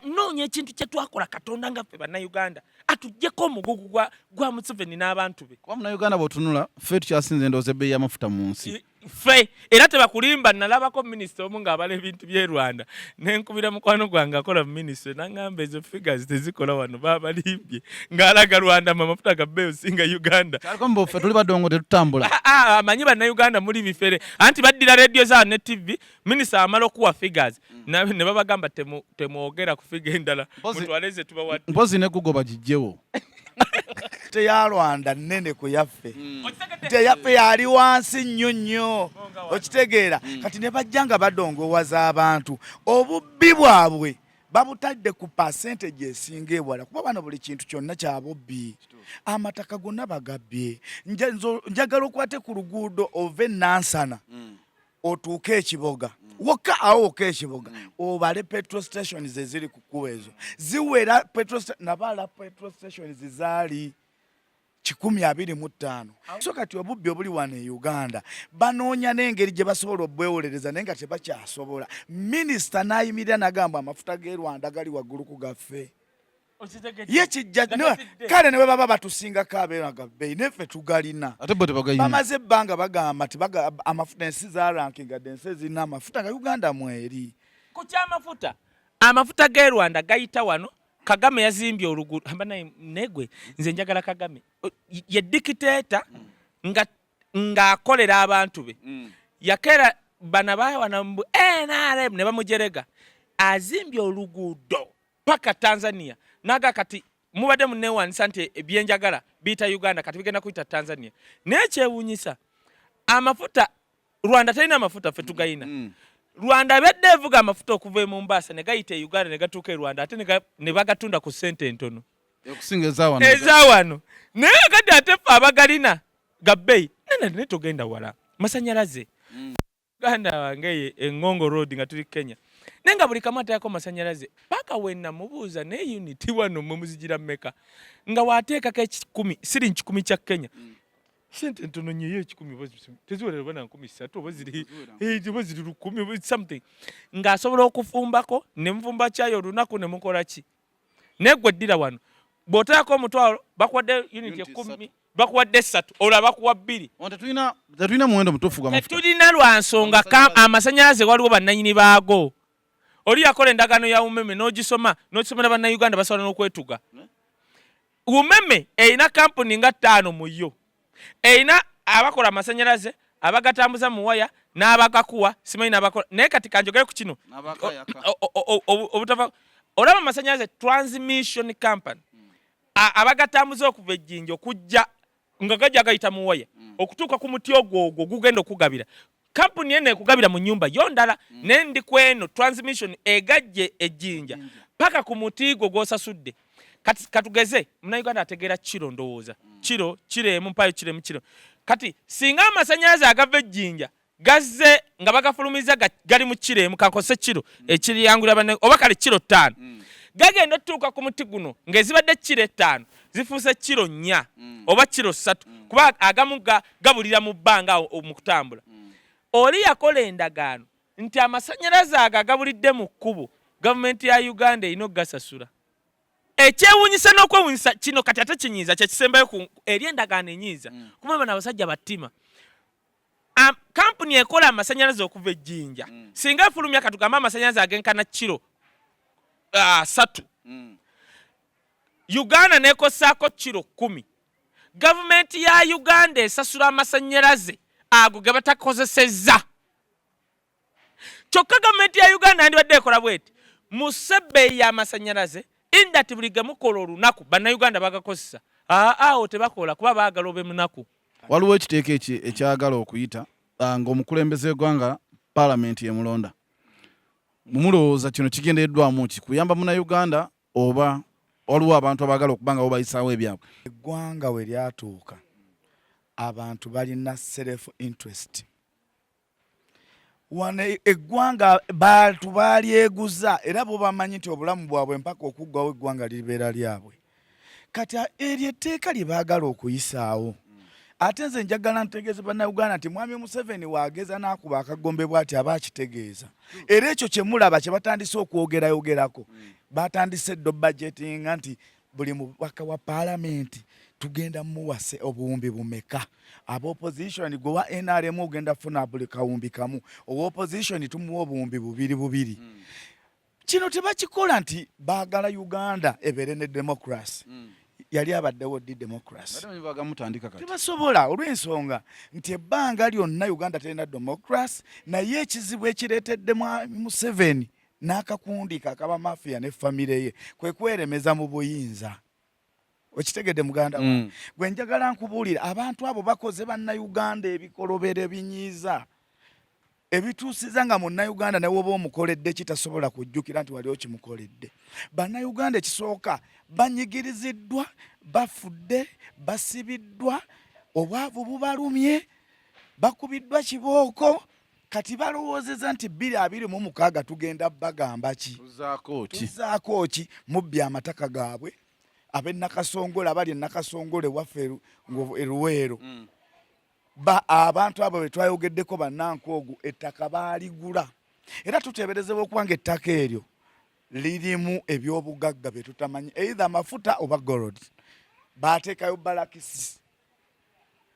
noonya ekintu kye twakola Katonda nga ffe bannayuganda atuggyeko omugugu gwa Museveni n'abantu be. Kuba munnayuganda bw'otunula ffe tukyasinze endowooza ebbeeyi y'amafuta mu nsi. Ffe era tebakulimba. Nalabako minisita omu ng'abala ebintu by'e Rwanda nenkubira mukwano gwange akola mu minisita n'angamba ezo figures tezikola wano baabalimbye ng'alaga Rwanda amafuta ga bbeeyi osinga Uganda. Kyaliko mbu ffe tuli badongo tetutambula. Amanyi bannayuganda muli bifere anti baddira radio zaawo ne TV minisita amala okuwa figures ne babagamba temwogera ku figa endala mutwale ze tubawadde. Mpozi ne Google bagijjewo. Teya Rwanda nnene ku yaffe. Teyaffe yali wansi nnyo okitegeera kati ne bajjanga badongowaza abantu obubbi bwabwe babutadde ku percentage esinga ewala kuba bano buli kintu kyonna kya bubbi. Amataka gonna bagabbye. Njagala okwate ku luguudo ove Nansana otuuke Ekiboga wokka awo wokka Ekiboga obale petrol stations eziri ku kkubo ezo ziwera nabala petrol stations zaali 125. So kati obubbi obuli wano e Uganda banoonya n'engeri gye basobola obwewolereza naye nga tebakyasobola. Minisita n'ayimirira n'agamba amafuta g'e Rwanda gali waggulu ku gaffe. Ye kijja kale ne bwe baba batusingako abeera gabbeeyi neffe tugalina. Ate bo tebagayina. Bamaze ebbanga bagamba nti amafuta ensi za rankingadde ensi ezirina amafuta nga Uganda mweri. Ku ky'amafuta amafuta g'e Rwanda gayita wano. Kagame yazimbye oluguudo negwe nze njagala Kagame ye dictator nga akolera abantu be yakera bana bawana NRM ne bamujerega azimbye oluguudo paka Tanzania naga kati mubadde munewanisa nti ebyenjagala biyita Uganda kati bigenda kuyita Tanzania nekyewunyisa amafuta Rwanda talina amafuta ffe tugayina. Rwanda bedde evuga amafuta okuva mu Mombasa ne gayita e Uganda ne gatuuka e Rwanda ate ne bagatunda ku ssente entono. Okusinga ezawano. Ezawano. Naye kati ate ffe abagalina gabbeeyi ne tugenda wala. Masanyalaze. Uganda wange Engongo Road nga tuli Kenya. Nenga buli kamu atayako masanyalaze. Paka wenna mubuuza ne unity wano mwe muzigira mmeka. Nga waateekako 10 siringi 10 kya Kenya. Sente ntono nnyo y'ekikumi teziwerera bana 13 oba ziri 10 something ng'asobola okufumbako ne mufumba kyayo olunaku ne mukola ki negwe ddira wano bw'oteekako omutwalo bakuwadde unit 10 bakuwadde 3 olwo bakuwa 2. Tetulina muwendo mutuufu gwa mafuta. Tetulina lwa nsonga amasanyalaze waliwo bannannyini baago. Oli yakola endagaano ya umeme n'ogisoma n'ogisomera bannayuganda basobola n'okwetuga. Umeme erina kampuni nga 5 mu yo. Eina abakola amasanyalaze abagatambuza mu waya n'abagakuwa simanyi n'abakola naye kati kanjogere ku kino obutava olaba amasanyalaze transmission company abagatambuza okuva ejjinja okujja nga gajja gayita mu waya okutuuka ku muti ogwo gugenda okugabira kampuni eno ekugabira mu nyumba yondala naye ndi kweno transmission egajje ejjinja paka ku muti gwo gw'osasudde. Katugeze Munnayuganda ategeera kiro ndowooza kiro emu mpayo kiremu kiro kati singa amasanyalaze agava ejjinja gazze nga bagafulumiza gali mu kiro emu kakose kiro ekiriyangulira banne oba kale kiro 5 gagenda otuuka ku muti guno ng'ezibadde kiro 5 zifuuse kiro 4 oba kiro 3 kuba agamu gabulira mu bbanga mu kutambula. Oli yakola endagaano nti amasanyalaze agabulidde mu kkubo gavumenti ya Uganda erina okugasasula. Ekyewunyisa n'okwewunyisa kino kati ate kinyiiza kyekisembayo eri endagaano enyiiza kuba bano abasajja battima. Kampuni ekola amasanyalaze okuva ejjinja singa efulumya katugamba amasanyalaze agenkana kiro 3 Uganda nekosaako kiro 10 gavumenti ya Uganda esasula amasanyalaze ago ge batakozesezza. Kyokka gavumenti ya Uganda yandibadde ekola bweti mu ssebbeeyi y'amasanyalaze indati buli gemukola olunaku bannayuganda bagakozesa awo tebakola kuba baagala obe munaku. Waliwo ekiteeko ekyagala okuyita ng'omukulembeze gwanga palamenti yemulonda. Mumulowooza kino kigendereddwamu ki kuyamba munnayuganda oba waliwo abantu abaagala okuba nga bo bayisaawo ebyabwe? Eggwanga we lyatuuka abantu balina self interest. Wane eggwanga bantu balyeguza era bo bamanyi nti obulamu bwabwe mpaka okuggwawo eggwanga libeera lyabwe. kati eryo etteeka lye baagala okuyisaawo ate nze njagala ntegeeze bannayuganda nti mwami Museveni waageza n'akuba akagombe bw'ati aba akitegeeza era ekyo kye mulaba kye batandise okwogerayogerako batandise ddo budgetinga nti buli mubaka wa paalamenti tugenda muwase obuwumbi bumeka ab'opposition gwe wa NRM ogenda funa buli kawumbi kamu ow'opposition tumuwa obuwumbi bubiri kino tebakikola nti baagala Uganda ebeere ne democracy yali abaddewo di democracy tebasobola olw'ensonga nti ebbanga lyonna Uganda terina democracy naye ekizibu ekireetedde Museveni n'akakundi kakaba mafia ne famire ye kwe kweremeza mu buyinza okitegedde muganda gwe njagala nkubuulira abantu abo bakoze bannayuganda ebikolobere binyiiza ebituusiza nga munnayuganda nawe oba omukoledde kitasobola kujjukira nti wali okimukoledde bannayuganda ekisooka banyigiriziddwa bafudde basibiddwa obwavu bubalumye bakubiddwa kibooko kati balowoozeza nti 2026 tugenda bagamba ki tuzaako ki mubbye amataka gaabwe ab'ennakasongole abali ennakasongole waffe eruweero abantu abo be twayogeddeko bannankogu ettaka baaligula era tuteeberezebwa okuba nga ettaka eryo lirimu ebyobugagga bye tutamanyi either amafuta oba gold baateekayo balakisi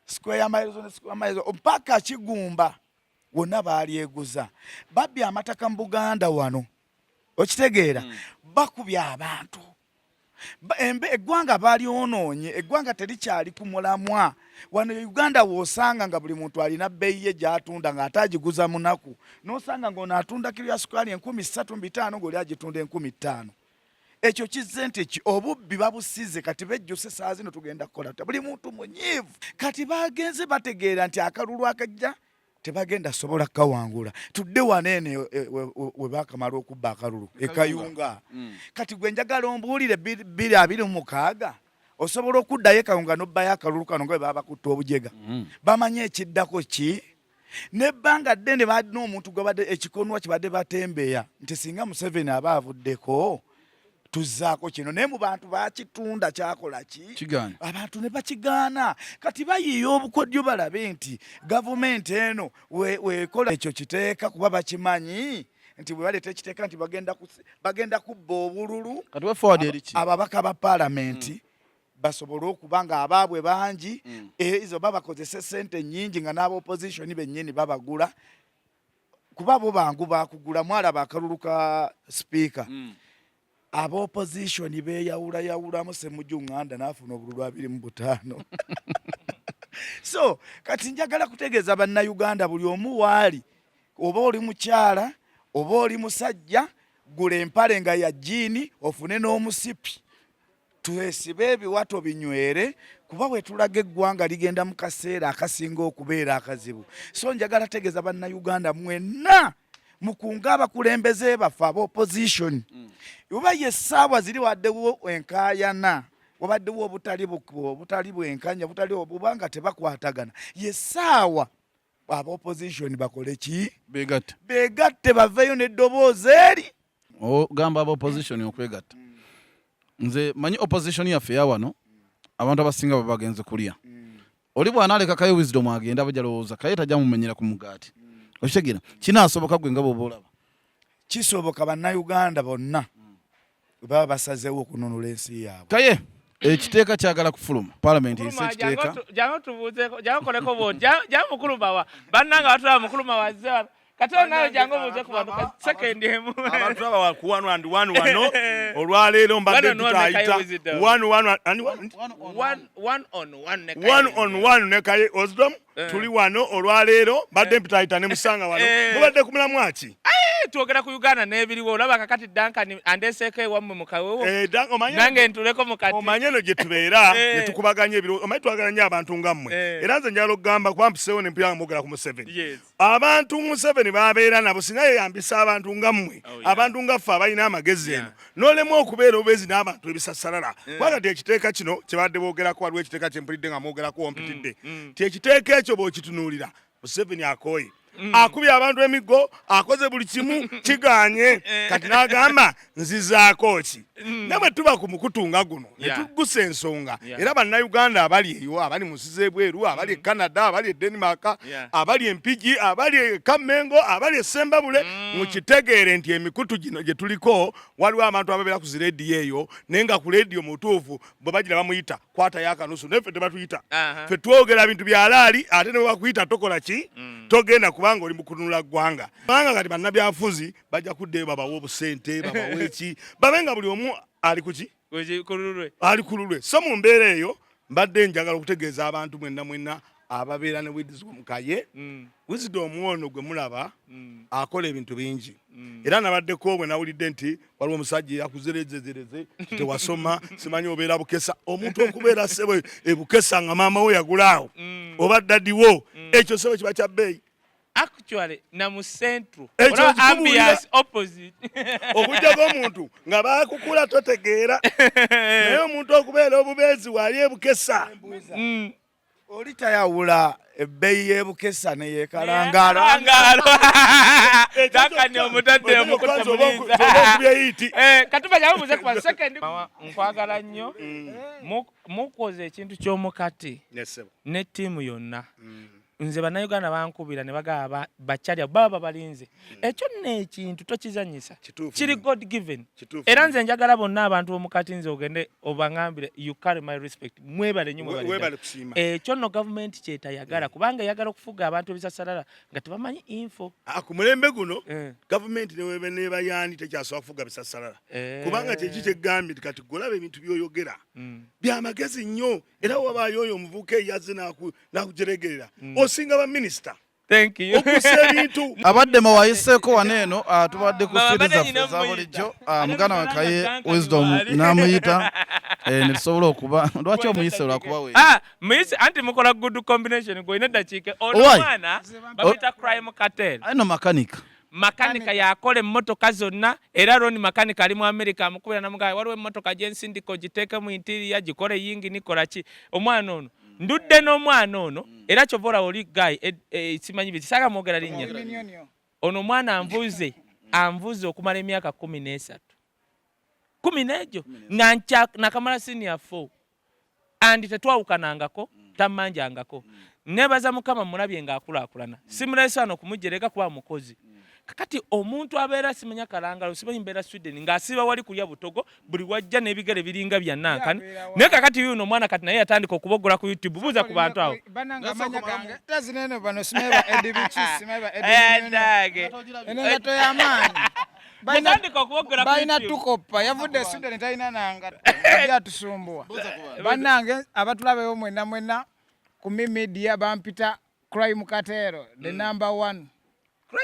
square miles mpaka Kigumba wonna baalyeguza babbye amataka mu Buganda wano okitegeera bakubya abantu eggwanga balyonoonye eggwanga terikyali ku mulamwa wano Uganda woosanga nga buli muntu alina bbeeyi ye gy'atunda ng'ate agiguza munaku n'osanga ng'ono atunda kiro ya sukaali 3,500 ng'oli agitunda 5,000 ekyo kizze nti obubbi babusize kati bejjuse saa zino tugenda kukola buli muntu munyiivu kati bagenze bategeera nti akalulu akajja tebagenda sobola kawangula tudde waneene we bakamala okubba akalulu ekayunga kati gwe njagala ombuulire 2026 osobola okuddayo ekayunga n'obbayo akalulu kano nga bwe baba bakutta obujega bamanye ekiddako ki nebbanga ddene balina omuntu gwebadde ekikonwa kibadde batembeya nti singa Museveni aba avuddeko tuzaako kino naye mu bantu bakitunda kyakola ki abantu ne bakigaana kati bayiiya obukodyo balabe nti gavumenti eno wekola ekyo kiteeka kuba bakimanyi nti bwe baleeta ekiteeka nti bagenda kubba obululu ababaka ba paalamenti basobole okuba nga abaabwe bangi ezo babakozesa sente nnyingi nga n'abaopposition bennyini babagula kuba bo bangu bakugula mwalaba akalulu ka sipiika ab'opposition beeyawulayawulamu Ssemujju-Nganda n'afuna obululu 25 so kati njagala kutegeeza bannayuganda buli omu waali oba oli mukyala oba oli musajja gula empale nga ya jjiini ofune n'omusipi twesibe ebiwato binywere kuba bwe tulaga eggwanga ligenda mu kaseera akasinga okubeera akazibu so njagala tegeeza bannayuganda mwenna mukunga abakulembeze baffe ab'opposition oba yessaawa ziri waddewo enkaayana wabaddewo obutali bwenkanya butali obubanga tebakwatagana yessaawa ab'opposition bakole ki beegatte baveeyo n'eddoboozi eri ogamba ab'opposition okwegatta nze manyi opposition yaffe yawano abantu abasinga babagenze kulya oli bw'anaaleka Kaye Wisdom agenda bajalowooza Kaye tajja mumenyera ku mugaati okitegeera kinaasoboka gwe nga bw'oba olaba kisoboka bannayuganda bonna baba basazeewo okununula ensi yaabwe Kaye ekiteeka kyagala kufuluma paalamenti eyise ekiteeka jangu koleko bo jangu mukulumawa bannanga batula mukulumawa zera katono nayo jangu buuze ku bantu second emu abantu aba wakuwanwa ndi wanu wano olwaleero mbadde tutayita one on one ne Kaye Wisdom tuli wano olwaleero mbadde mpitayita ne musanga wano mubadde ku mulamwa ki twogera ku Uganda n'ebiriwo olaba kakati Duncan andeseeko ewammwe mukawewo nange ntuleko mukati omanye no gye tubeera ne tukubaganya ebiro omanyi twagala nnyo abantu nga mmwe era nze njala okugamba kuba mpiseewo ne mpira mwogera ku Museveni abantu Museveni babeera nabo singa yeyambisa abantu nga mmwe abantu nga ffe abalina amagezi eno n'olemu okubeera obeezi n'abantu ebisassalala kwagati ekiteeka kino kyebadde boogerako waliwo ekiteeka kye mpulidde nga mwogerako wompitidde ti ekiteeka ekyo bw'okitunuulira Museveni akooye akubye abantu emiggo akoze buli kimu kiganye kati n'agamba nzizaako ki namwe tuba ku mukutunga guno ne tugusa ensonga era bannayuganda abali eyo abali musize bweru abali Canada abali Denmark abali empigi abali Kamengo abali Sembabule mukitegeere nti emikutu gino gye tuliko waliwo abantu ababeera ku zirediyo eyo nenga ku radio mutuufu bwe bagira bamuyita kwata yakanusu neffe tebatuyita ffe twogera bintu bya alaali ate ne bakuyita tokola ki togenda kubanga oli mukununula ggwanga kubanga kati bannabyafuzi bajja kuddeyo babawa obusente babawa eki babenga buli omu ali kuki ali kululwe so mu mbeera eyo mbadde njagala okutegeeza abantu mwenna ababeera ne Wisdom Kaye Wisdom ono gwe mulaba akola ebintu bingi era nabaddeko bwe nawulidde nti waliwo omusajja yakuzerezezereze tewasoma simanyi obeera Bukesa omuntu okubeera sebo ebukesa nga maama we yagulaawo oba dadiwo ekyo sebo kiba kya bbeeyi actually na mu central or ambiance opposite okujjago omuntu nga bakukula totegeera naye omuntu okubeera obubeezi wali ebukesa oli tayawula ebbeeyi y'ebukesa ne yeekalangalo dakani omutadde omukutemuliza katubajja muze kuba second nkwagala nnyo mukoze ekintu ky'omukati ne ttiimu yonna nze bannayuganda bankubira ne bagaba bakyalya baba balinze ekyo n'ekintu tokizanyisa kiri God given era nze njagala bonna abantu omukati nze ogende obangambire you carry my respect mwebale nnyo mwebale ekyo no government kyetayagala kubanga yagala okufuga abantu ebisasalala nga tebamanyi info ku mulembe guno government neba yani tekyasobola kufuga bisasalala kubanga kyeki kyegambye kati golaba ebintu byoyogera byamagezi nnyo era wabaayo oyo omuvuka eyaze nakujeregerera osinga ba minister thank you okusebitu abadde mawayiseeko waneeno tubadde ku siri zaffe za bulijjo muganda wa Kaye Wisdom namuyita ne tusobola okuba lwaki omuyise olwakuba we muyise anti mukola good combination gwine eddakiika olumwana babita crime cartel ayino makanika yakola emmotoka zonna era Ron makanika ali mu America amukubira namugaye waliwo emmotoka gyensindiko giteeke mu interior gikole yingi nikola ki omwana ono ndudde n'omwana ono era kyovola oli guy simanyi bisaga mwogera linnya ono mwana anvuze okumala emyaka 13 n'egyo nakamala senior 4 andi tetwawukanangako tammanjangako nebaza mukama mulabye ngaakulaakulana simulesano kumujereka kuba mukozi kakati omuntu abeera simanya kalangalo simanyi mbeera Sweden ng'asiba wali kulya butogo buli wajja n'ebigere biringa bya nankani naye kakati yuno mwana kati naye yatandika okubogola ku YouTube buuza ku bantu awo bananga manya gange tazinene bano simeba edibichi simeba edibichi enengato y'amaanyi yatandika okubogola ku bayina tukopa yavudde Sweden talina nanga ajja tusumbua banange abatulabeyo mwenna ku media bampita crime katero the number 1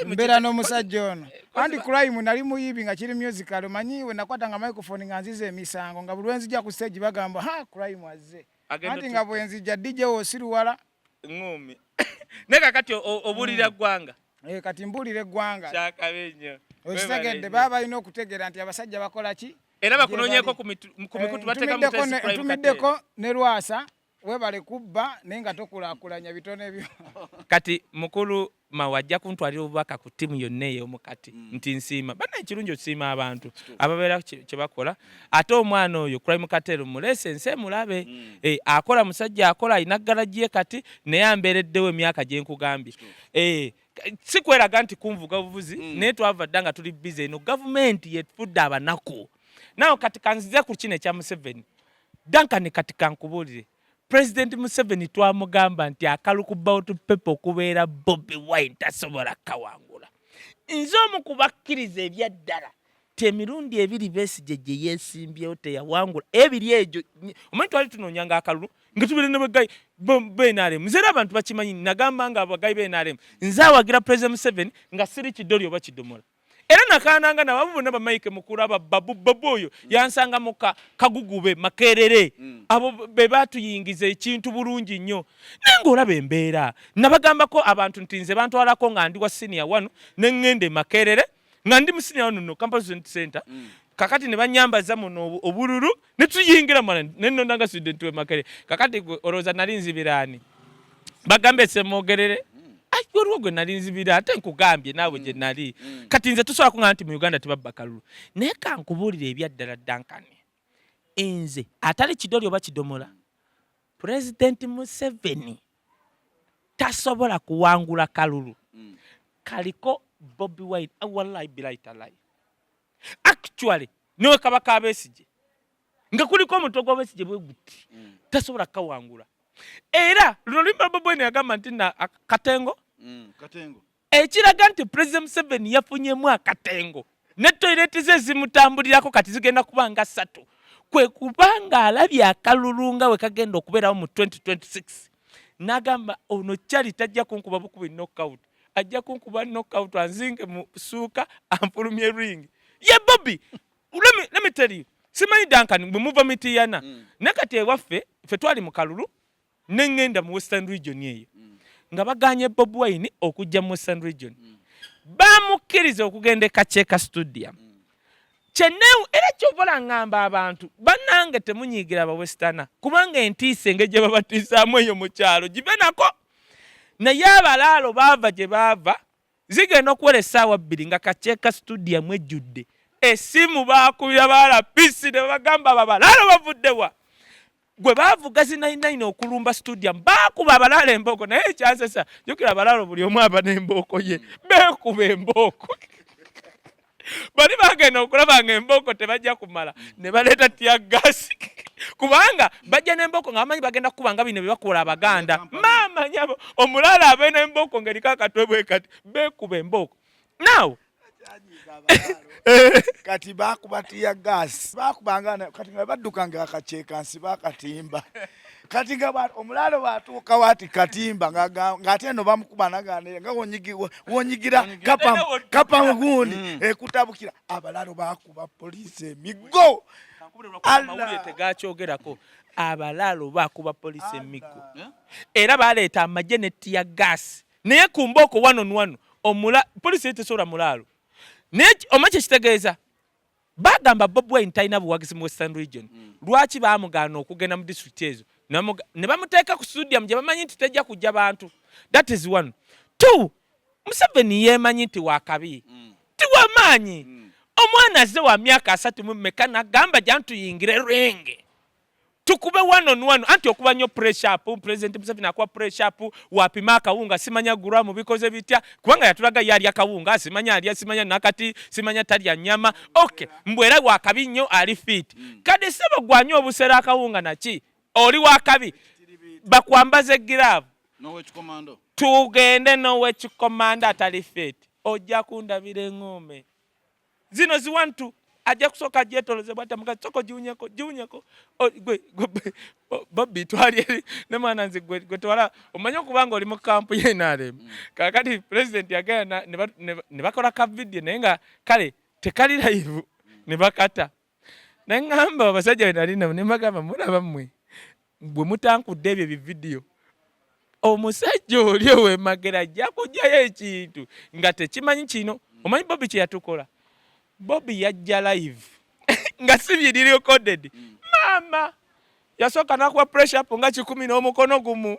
mbera n'omusajja ono andi crime nali muyibi nga kiri musical manyi we nakwata nga microphone nga nzize emisango nga buli wenzija ku stage bagamba crime azze andi nga bwenzija DJ osiruwala ngumi neka kati obulira gwanga kati mbulire gwanga kyakabenyo okitegedde baba ino okutegera nti abasajja bakola ki era bakunonyeko ku mikutu bateka mu test crime tumiddeko ne Lwasa webale kubba nenga tokulaakulanya bitone byo kati mukulu mawajja kuntwalira obubaka ku timu yonna ey'omukati nti nsiima bana ekirungi okusiima abantu ababeera kye bakola ate omwana oyo crime cartel mulese nse mulabe akola musajja akola ayina garaji ye kati naye ambeereddewo emyaka gye nkugambye si kweraga nti kunvuga buvuzi naye twava dda nga tuli busy eno gavumenti yetufudde abanaku nawo kati kanzize ku kino ekya Museveni Duncan kati kankubuulire President Museveni twamugamba nti akaluku about people kubeera Bobi Wine tasobola kawangula nze omukubakkiriza ebyaddala temirundi ebiri Besigye gye yeesimbyewo teyawangula ebiri egyo omanyi twali tunoonyanga akalulu nga tubeere ne bagayi BNRM nze era abantu bakimanyi nagamba nga abagayi BNRM nze awagira President Museveni nga siri kidoli oba kidomola era nakananga na babu bonna bamayike mukuru babu oyo yansanga mu kagugube makerere abo be batuyingiza ekintu bulungi nnyo nenga olaba embeera nabagambako abantu ntinze bantwalako nga ndi wa senior 1 nengende makerere nga ndi mu senior 1 no campus center kakati ne banyambaza muno obululu ne tuyingira mwana nenno ndanga student we makerere kakati oroza nali nzibirani bagambe semogerere waliwo gwe nali nzibira ate nkugambye naawe gye nali kati nze tusobola kuŋŋamba nti mu Uganda tebabba kalulu naye kankubuulira ebyaddala Duncan nze atali kidoli oba kidomola President Museveni tasobola kuwangula kalulu kaliko Bobi Wine wallahi billahi talai actually niwe Kabaka Abesigye nga kuliko omutwe gw'Abesigye bwe guti tasobola kawangula era lulimba Bobi Wine yagamba nti na katengo ekiraga nti President Museveni yafunyemu akatengo ne toilet ze zimutambulirako kati zigenda kubanga 3 kwe kubanga alabye akalulu nga we kagenda okubeerawo mu 2026 nagamba ono kyali tajja kunkuba bukubi knockout ajja kunkuba knockout anzinge mu suuka amfulumye ring ye Bobby let me tell you simanyi Duncan bwe muva mitiyana nakati ewaffe ffe twali mu kalulu nengenda mu Western Region eyo nga baganye Bobi Wine okujja mu Western Region bamukkiriza okugenda e Kacheeka Stadium Cheneu era kyovola ngamba abantu bannange temunyiigira aba Westerner kubanga entiise ngeje babatisaamu eyo mu kyalo gibe nako naye abalaalo baava gye baava zigenda okuwera essaawa 2 nga Kacheeka Stadium ejjudde esimu baakubira baala pisi ne bagamba abalaalo bavuddewa gwe baavuga zi99 okulumba stadium baakuba abalaalo embooko naye ekyansesa jjukira abalaalo buli omu aba n'embooko ye beekuba embooko bali bagenda okulaba nga embooko tebajja kumala ne baleeta tiagasi kubanga bajja n'embooko nga bamanyi bagenda kubanga bino bye bakola Abaganda maama nyabo omulala abeena embooko ng'eriko akatwe bwe kati beekuba embooko now kati bakuba tiagasi bakubanga kati nga baddukanga Akacheeka nsi bakatimba kati nga omulalo batuuka wati katimba nga ate no bamukuba nagane nga wonyigira kapa gundi ekutabukira abalalo bakuba poliisi emigo amawulire tegakyogerako abalalo bakuba poliisi emigo era baleeta amagye ne tiagasi naye ku mbooko 1-on-1 poliisi tesobola mulaalo naye omaki kitegeeza bagamba Bobi Wine talina buwagizi mu Western Region lwaki baamugaana okugenda mu district ezo ne bamuteeka ku stadium gye bamanyi nti tejja kujja bantu that is 1 2 Museveni yeemanyi nti wakabi tiwamaanyi omwana azze wa myaka 3 mu mmeka nagamba jantuyingire rwenge tukube 1-on-1 anti okuba nnyo pressure up President Museveni akuba pressure up wapima akawunga simanya gura mu bikoze bitya kubanga yatulaga yali akawunga simanya nakati simanya talya nyama okay mbwera wakabi nnyo ali fit kade sebo gwanyo obusera akawunga naki oli wakabi bakwambaze glove tugende nowe chikomanda atali fit ojja kundabire ngome zino ziwantu ajja kusoka jetoloze bwata mukatoko jiunyeko gwe Bobby twali ne mwana nzi gwe twala omanyo kubanga oli mu camp ye NRM kakati president yagenda ne bakola ka video nenga kale tekali live ne bakata nengamba abasajja benalina ne magamba mulaba mmwe bwe mutankudde ebyo video omusajja oli owe magera ajja kujjayo ekintu nga tekimanyi kino omanyi Bobby kye yatukola Bobby yajja live nga sibye diri recorded mama yasoka nakuwa pressure up nga 10 n'omukono gumu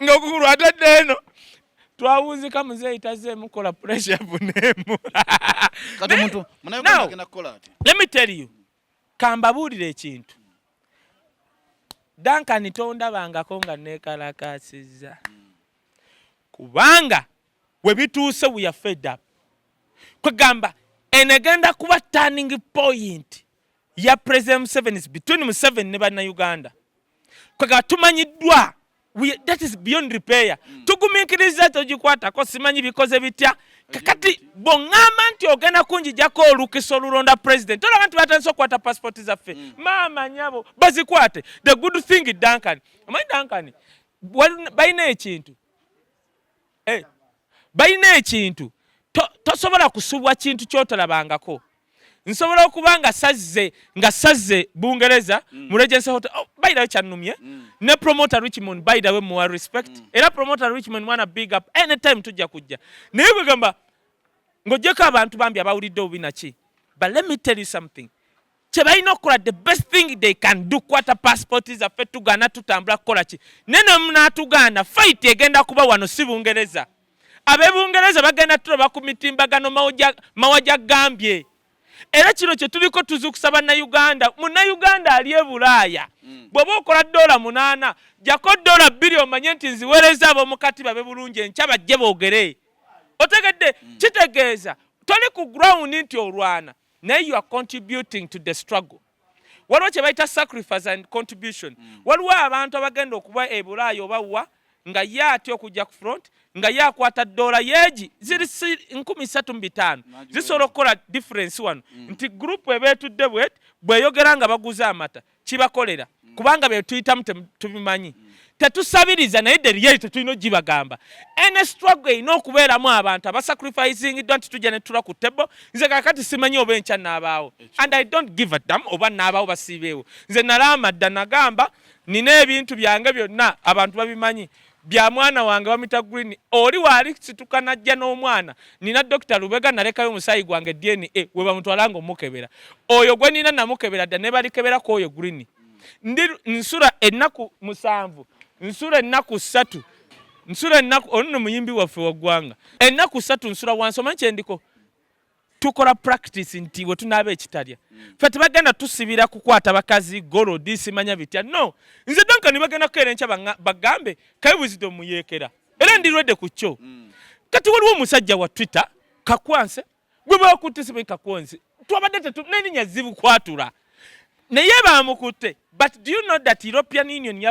nga okugulu atadde eno twawuzika muzeyi itaze mukola pressure up nemu kati muntu munayogenda agenda kukola ati let me tell you kambabuulire ekintu Duncan tondabangako nga nekalakasiza kubanga we bituuse we are fed up kwegamba enegenda kuba turning point ya President Museveni between Museveni ne banna Uganda kwegamba tumanyiddwa that is beyond repair tugumikiriza togikwata ko simanyi bikoze bitya kakati bongama nti ogenda kunjijako olukiso olulonda president olaba nti batandise okukwata passport zaffe maama nyabo bazikwate the good thing Duncan omanyi Duncan balina ekintu tosobola kusubwa kintu kyotolabangako nsobola okuba nga sazze Bungereza mu Regency Hotel by the way chanumye ne promoter Richmond by the way more respect era promoter Richmond wanna big up anytime tujja kujja naye bagamba ngojeka abantu bambi abawulidde obinaki but let me tell you something chebalina okukola the best thing they can do kwata passport zaffe tugana tutambula kukola ki nene munatuganda fight egenda kuba wano si Bungereza ab'Ebungereza bagenda tuloba ku mitimbagano Mawajja gambye. Era kino kye tuliko tuzukusa bannayuganda. Munnayuganda ali e Bulaaya. Bw'oba okola $8 jako $2 omanye nti nziweereza ab'omukati babe bulungi enkya bajje boogere. Otegedde kitegeeza toli ku ground nti olwana naye you are contributing to the struggle. Waliwo kye bayita sacrifice and contribution. Waliwo abantu abagenda okuba e Bulaaya obawa nga ye atya okujja ku front nga ye akwata $1 yeegi ziri 35,000 zisobola okukola difference wano nti group ebeetudde bweyogera nga baguza amata kibakolera kubanga bye tuyitamu tubimanyi tetusabiriza naye deriyeri tetulina ogibagamba. Ene struggle erina okubeeramu abantu abasacrificing don't tujja ne tula ku table. Nze kakati simanyi oba enkya naabaawo and I don't give a damn oba naabaawo basiibeewo. Nze nalama dda nagamba nina ebintu byange byonna abantu babimanyi bya mwana wange wamita Green oli wali situka najja n'omwana nina Dr. Lubega nalekayo omusayi gwange DNA we bamutwalanga omukebera oyo gwe nina namukebera dda ne balikebera ko oyo Green ndi nsura ennaku 7 nsura ennaku 3 nsura ennaku ono muyimbi waffe wagwanga ennaku 3 nsura wansi omanyi kyendiko tukola practice nti we tunaaba ekitalya ffe tebagenda tusibira kukwata bakazi golo disimanya bitya no nze donka ni bagenda kukeera enkya bagambe Kai Wisdom muyeekera era ndirwedde ku kyo kati waliwo omusajja wa Twitter Kakwanse gwe bakutte sibe Kakwanse twabadde n'erinnya zibu kwatula naye baamukutte but do you know that European Union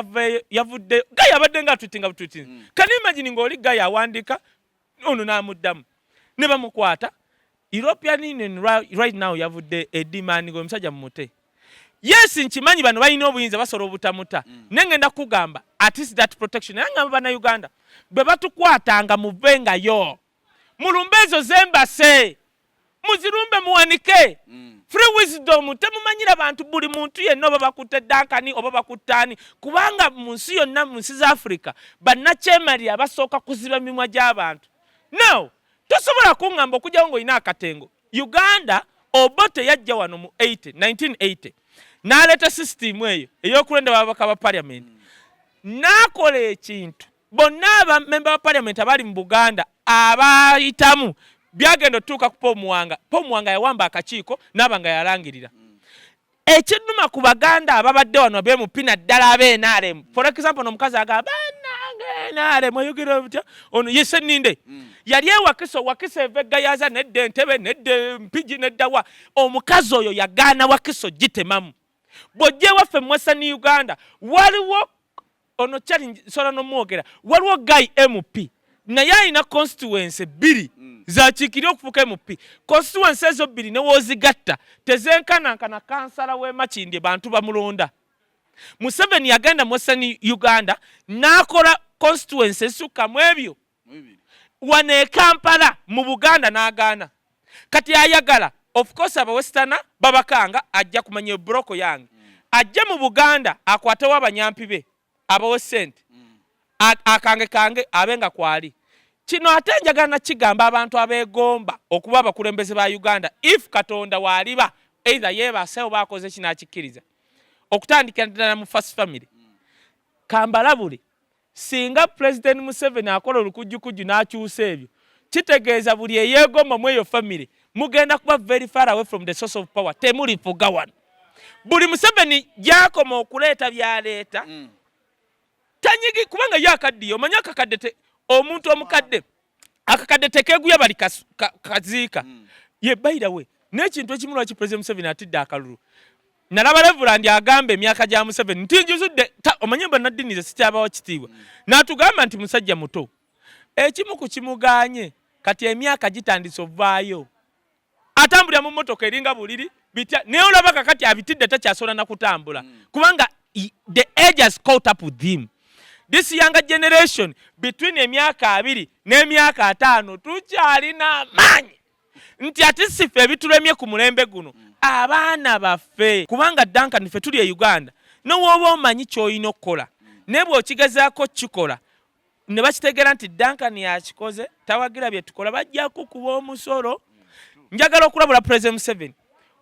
yavudde Guy abadde nga tweetinga butweeting can you imagine ng'oli Guy awandika ono n'amuddamu ne bamukwata European Union right now yavudde edimani go msajja mumute. Yes nkimanyi bano balina obuyinza basobola obutamuta. Nengenda kugamba at least that protection yanga bana Uganda bwe batukwatanga muvenga yo. Mulumbezo zembase. Muzirumbe muwanike. Free Wisdom temumanyira abantu buli muntu yenno babakutte dankani oba bakutani kubanga mu nsi yonna mu nsi za Africa bannachemali abasooka kuziba mimwa gy'abantu. No. Tosobola kungamba okujjawo ng'olina akatengo. Uganda Obote yajja wano mu 1980 n'aleeta system eyo ey'okulonda ababaka ba parliament n'akola ekintu bonna abamemba ba parliament abali mu Buganda abayitamu byagenda otuuka ku Paul Muwanga yawamba akakiiko n'aba nga yalangirira ekinnuma ku Baganda ababadde wano beemupi naddala ab'NRM for example n'omukazi agamba NRM oyogera butya ono yese ninde yali wakiso evegga yaza nedde entebe nedde mpiji neddawa omukazi oyo yagaana wakiso gitemamu bw'ojje waffe mwesa ni Uganda waliwo ono challenge sola n'omwogera waliwo Guy MP naye alina constituency 2 zakiikiri okufuuka MP constituency ezo 2 ne woozigatta tezenkanankana kansala w'e Makindye bantu bamulonda. Museveni yagenda mwesa ni Uganda n'akola constituency esukka mu ebyo wane Kampala mu Buganda n'agaana kati ayagala of course abawestana babakanga ajja kumanya broko yange ajja mu Buganda akwatewo abanyampi be abawesente kange abenga kwali kino ate njagala kigamba abantu abeegomba okuba abakulembeze ba Uganda if Katonda waliba either yebasewo bakoze kinakikkiriza okutandikira ddala mu first family kambalabule singa President Museveni akola olukujjukujju n'akyusa ebyo kitegeeza buli eyeegomba mu eyo family mugenda kuba very far away from the source of power temuli fuga wano buli Museveni gyakoma okuleeta byaleeta tanyigi kubanga yakaddiyo omanyi akakadde omuntu omukadde akakadde tekeeguya bali kaziika ye by the way n'ekintu ekimu lwaki President Museveni atidde akalulu nalaba Reverend agamba emyaka gya Museveni nti njuzudde omanyi bannaddiinize sikyabawo kitiibwa n'atugamba nti musajja muto ekimu ku kimuganye kati emyaka gitandise ovaayo atambulira mu mmotoka eringa buliri bitya naye olaba kakati abitidde takyasobola na kutambula kubanga the age has caught up with him. This younger generation between emyaka 2 n'emyaka 5 tukyalina amaanyi nti ate sife ebitulemye ku mulembe guno abaana baffe kubanga Duncan niffe tuli e Uganda n'owoba omanyi ky'olina okukola naye bw'okigezaako kikola ne bakitegeera nti Duncan yakikoze tawagira bye tukola bajja kukuba omusolo. Njagala okulabula President Museveni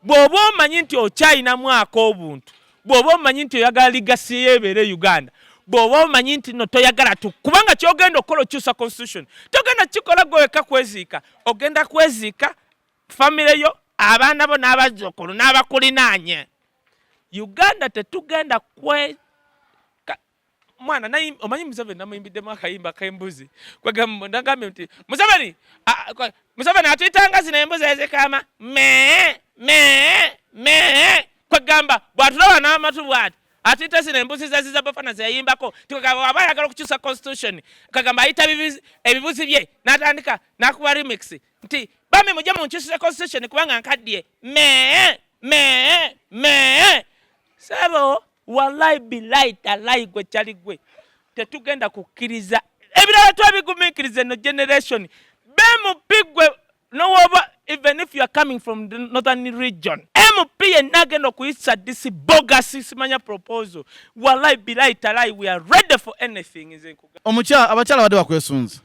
bw'oba omanyi nti okyayinamu ak'obuntu bw'oba omanyi nti oyagala ligasi yeebeere Uganda bw'oba omanyi nti no toyagala kubanga kyogenda okukola okyusa constitution togenda kikola gweweka kweziika ogenda kweziika famire yo abaana bo n'abazzukulu n'abakulinaanye Uganda tetugenda mwana omanyi Museveni namuyimbiddemu akayimba k'embuzi kwegambye nti Museveni atuyita zino embuzi ezikaama kwegamba bw'atulaba n'amatu bw'ati atuyita zino embuzi zaziza bafana zeyayimbako tikagamba aba ayagala okukyusa constitution kagamba ayita ebibuzi bye n'atandika n'akuba remix nti bambi mujje munkyusise constitution kubanga nkaddiye sebo wallahi billahi talahi gwe kyali gwe tetugenda kukkiriza ebirala twabigumiikiriza eno generation bemupigwe nowoba even if you are coming from the northern region MP yenna agenda okuyisa disi bogus simanya proposal wallahi billahi talahi we are ready for anything abakyala badde bakwesunza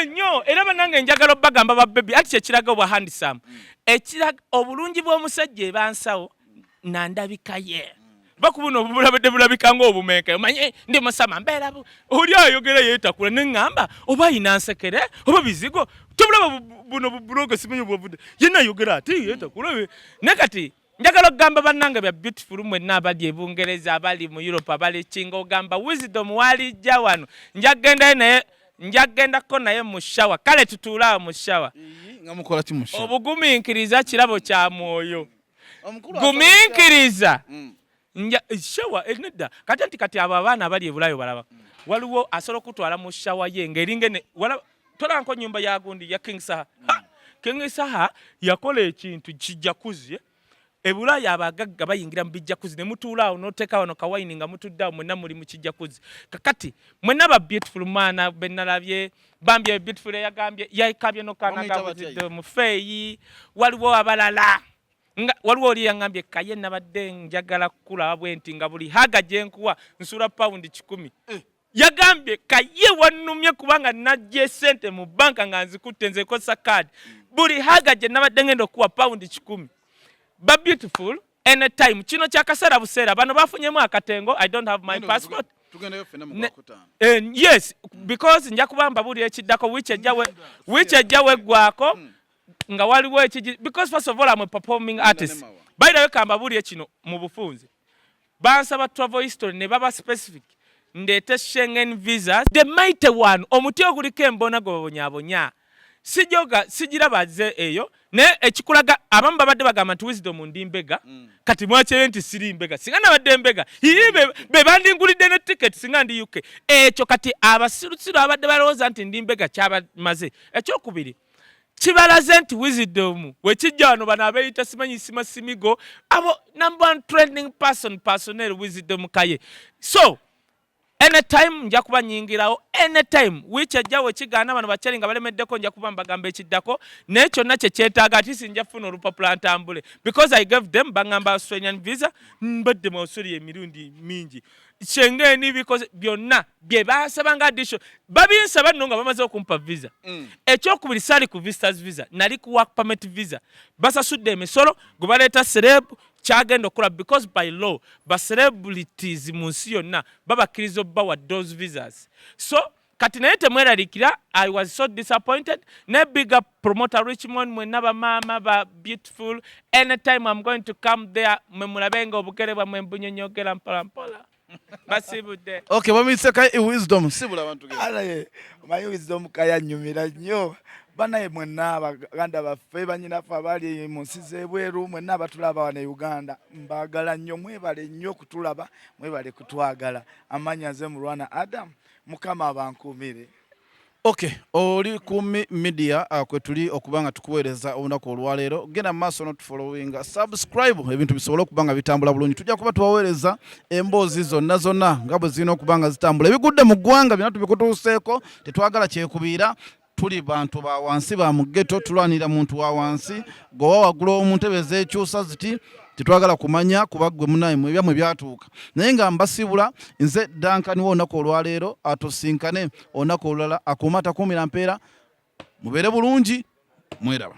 nnyo era banange njagala bagamba babbebi ati kyekiraga obwa handsome ekiraga obulungi bw'omusajja ebansawo nandabika ye bakubuno obulabedde bulabika ng'obumeeke omanye ndi musama mbeera oli ayogera yeetakula neŋŋamba oba ayina nsekere oba bizigo tobulaba buno bubulogo simanyi bwovudde yenna ayogera ati yeetakula ne kati njagala okugamba bannange bya beautiful mwenna abali ebungereza abali mu Europe abali kinga ogamba wisdom walijja wano njagendako naye mu shawa kale tutuulaawo mu shawa nga mukola ki mu shawa obugumiikiriza kirabo kya mwoyo gumiikiriza shawa enedda kati abo abaana abali ebulayo balaba waliwo asobola okutwala mu shawa ye ng'eringene tolanko nyumba ya gundi ya King Saha King Saha yakola ekintu kijjakuzi ebulaya abagagga bayingira mu bijjakuzi ne mutuulaawo n'oteekaawo no kawayini nga mutuddeawo mwenna muli mu kijjakuzi kakati mwenna ba beautiful mwana benalabye bambye beautiful eyagambye yakabye n'okanagabuzidde mu feeyi waliwo abalala waliwo oli yangambye kaye nabadde njagala kukulaba bwenti nga buli haga gye nkuwa nsula paundi 100 yagambye kaye wannumye kubanga najja sente mu banka nga nzikutte nze kosa card buli haga gye nabadde ngenda okuwa paundi 100 ba beautiful anytime kino kyakaseera buseera bano bafunyemu akatengo I don't have my passport yes because nja kubamba buli ekiddako which ejja weggwako nga waliwo ekiji because first of all I'm a performing artist by the way kamba buli ekino mu bufunze bansaba travel history ne baba specific ndete Schengen visas the mighty one omuti oguliko embona gobonyabonya sigira baze eyo ne ekikulaga abamu babadde bagamba nti wisdom ndi mbega kati mwakere nti siri mbega singa nabadde mbega be bandingulidde ne ticket singa ndi UK ekyo kati abasirusiru abadde balowooza nti ndi mbega kyabamaze ekyokubiri kibalaze nti wisdom wekijja wano bano abeeyita simanyi simigo abo number one trending personnel wisdom kaye so anytime nja kuba nyingirawo anytime which ajjawe kigaana bano bakyali nga balemeddeko nja kuba mbagamba ekiddako naye kyonna kye kyetaaga ati sinja funa olupapula ntambule because I gave them bangamba Australian visa mbadde mu Australia emirundi mingi Schengen because byonna bye basaba nga addition babinsaba nno nga bamaze okumpa visa ekyokubiri sali ku visitors visa nali ku work permit visa basasudde emisolo gwe baleeta celeb kyagenda okukola because by law ba celebrities mu nsi yonna babakkiriza obbawa those visas so kati naye temweraliikira I was so disappointed ne big up promoter Richmond mwenna bamaama ba beautiful anytime I'm going to come there memulabenga obugere bwa mbunyonyogera mpolampola basibudde okay bamise kai wisdom sibula abantu ge alaye my wisdom kaya nyumira nnyo banaye mwenna abaganda baffe banyinafu abali mu nsi z'ebweru mwenna abatulaba wano Uganda mbagala nnyo mwebale nnyo kutulaba mwebale kutwagala amanya ze mulwana Adam mukama abankumire okay oli ku media kwe tuli okubanga tukuweereza olunaku olwaleero genda maaso not following subscribe ebintu bisobola okubanga bitambula bulungi tujja kuba tubaweereza emboozi zonna nga bwe zirina okubanga zitambula ebigudde mu ggwanga byonna tubikutuuseeko tetwagala kyekubiira tuli bantu ba wansi ba mugeto tulwanira muntu wa wansi gowa wagulo omuntebe ezekyusa ziti tetwagala kumanya kubagwe munaye ebyamwe byatuuka naye nga mbasibula nze Duncan olunaku olwaleero atusinkane olunaku olulala akumata kumira mpeera mubeere bulungi mweraba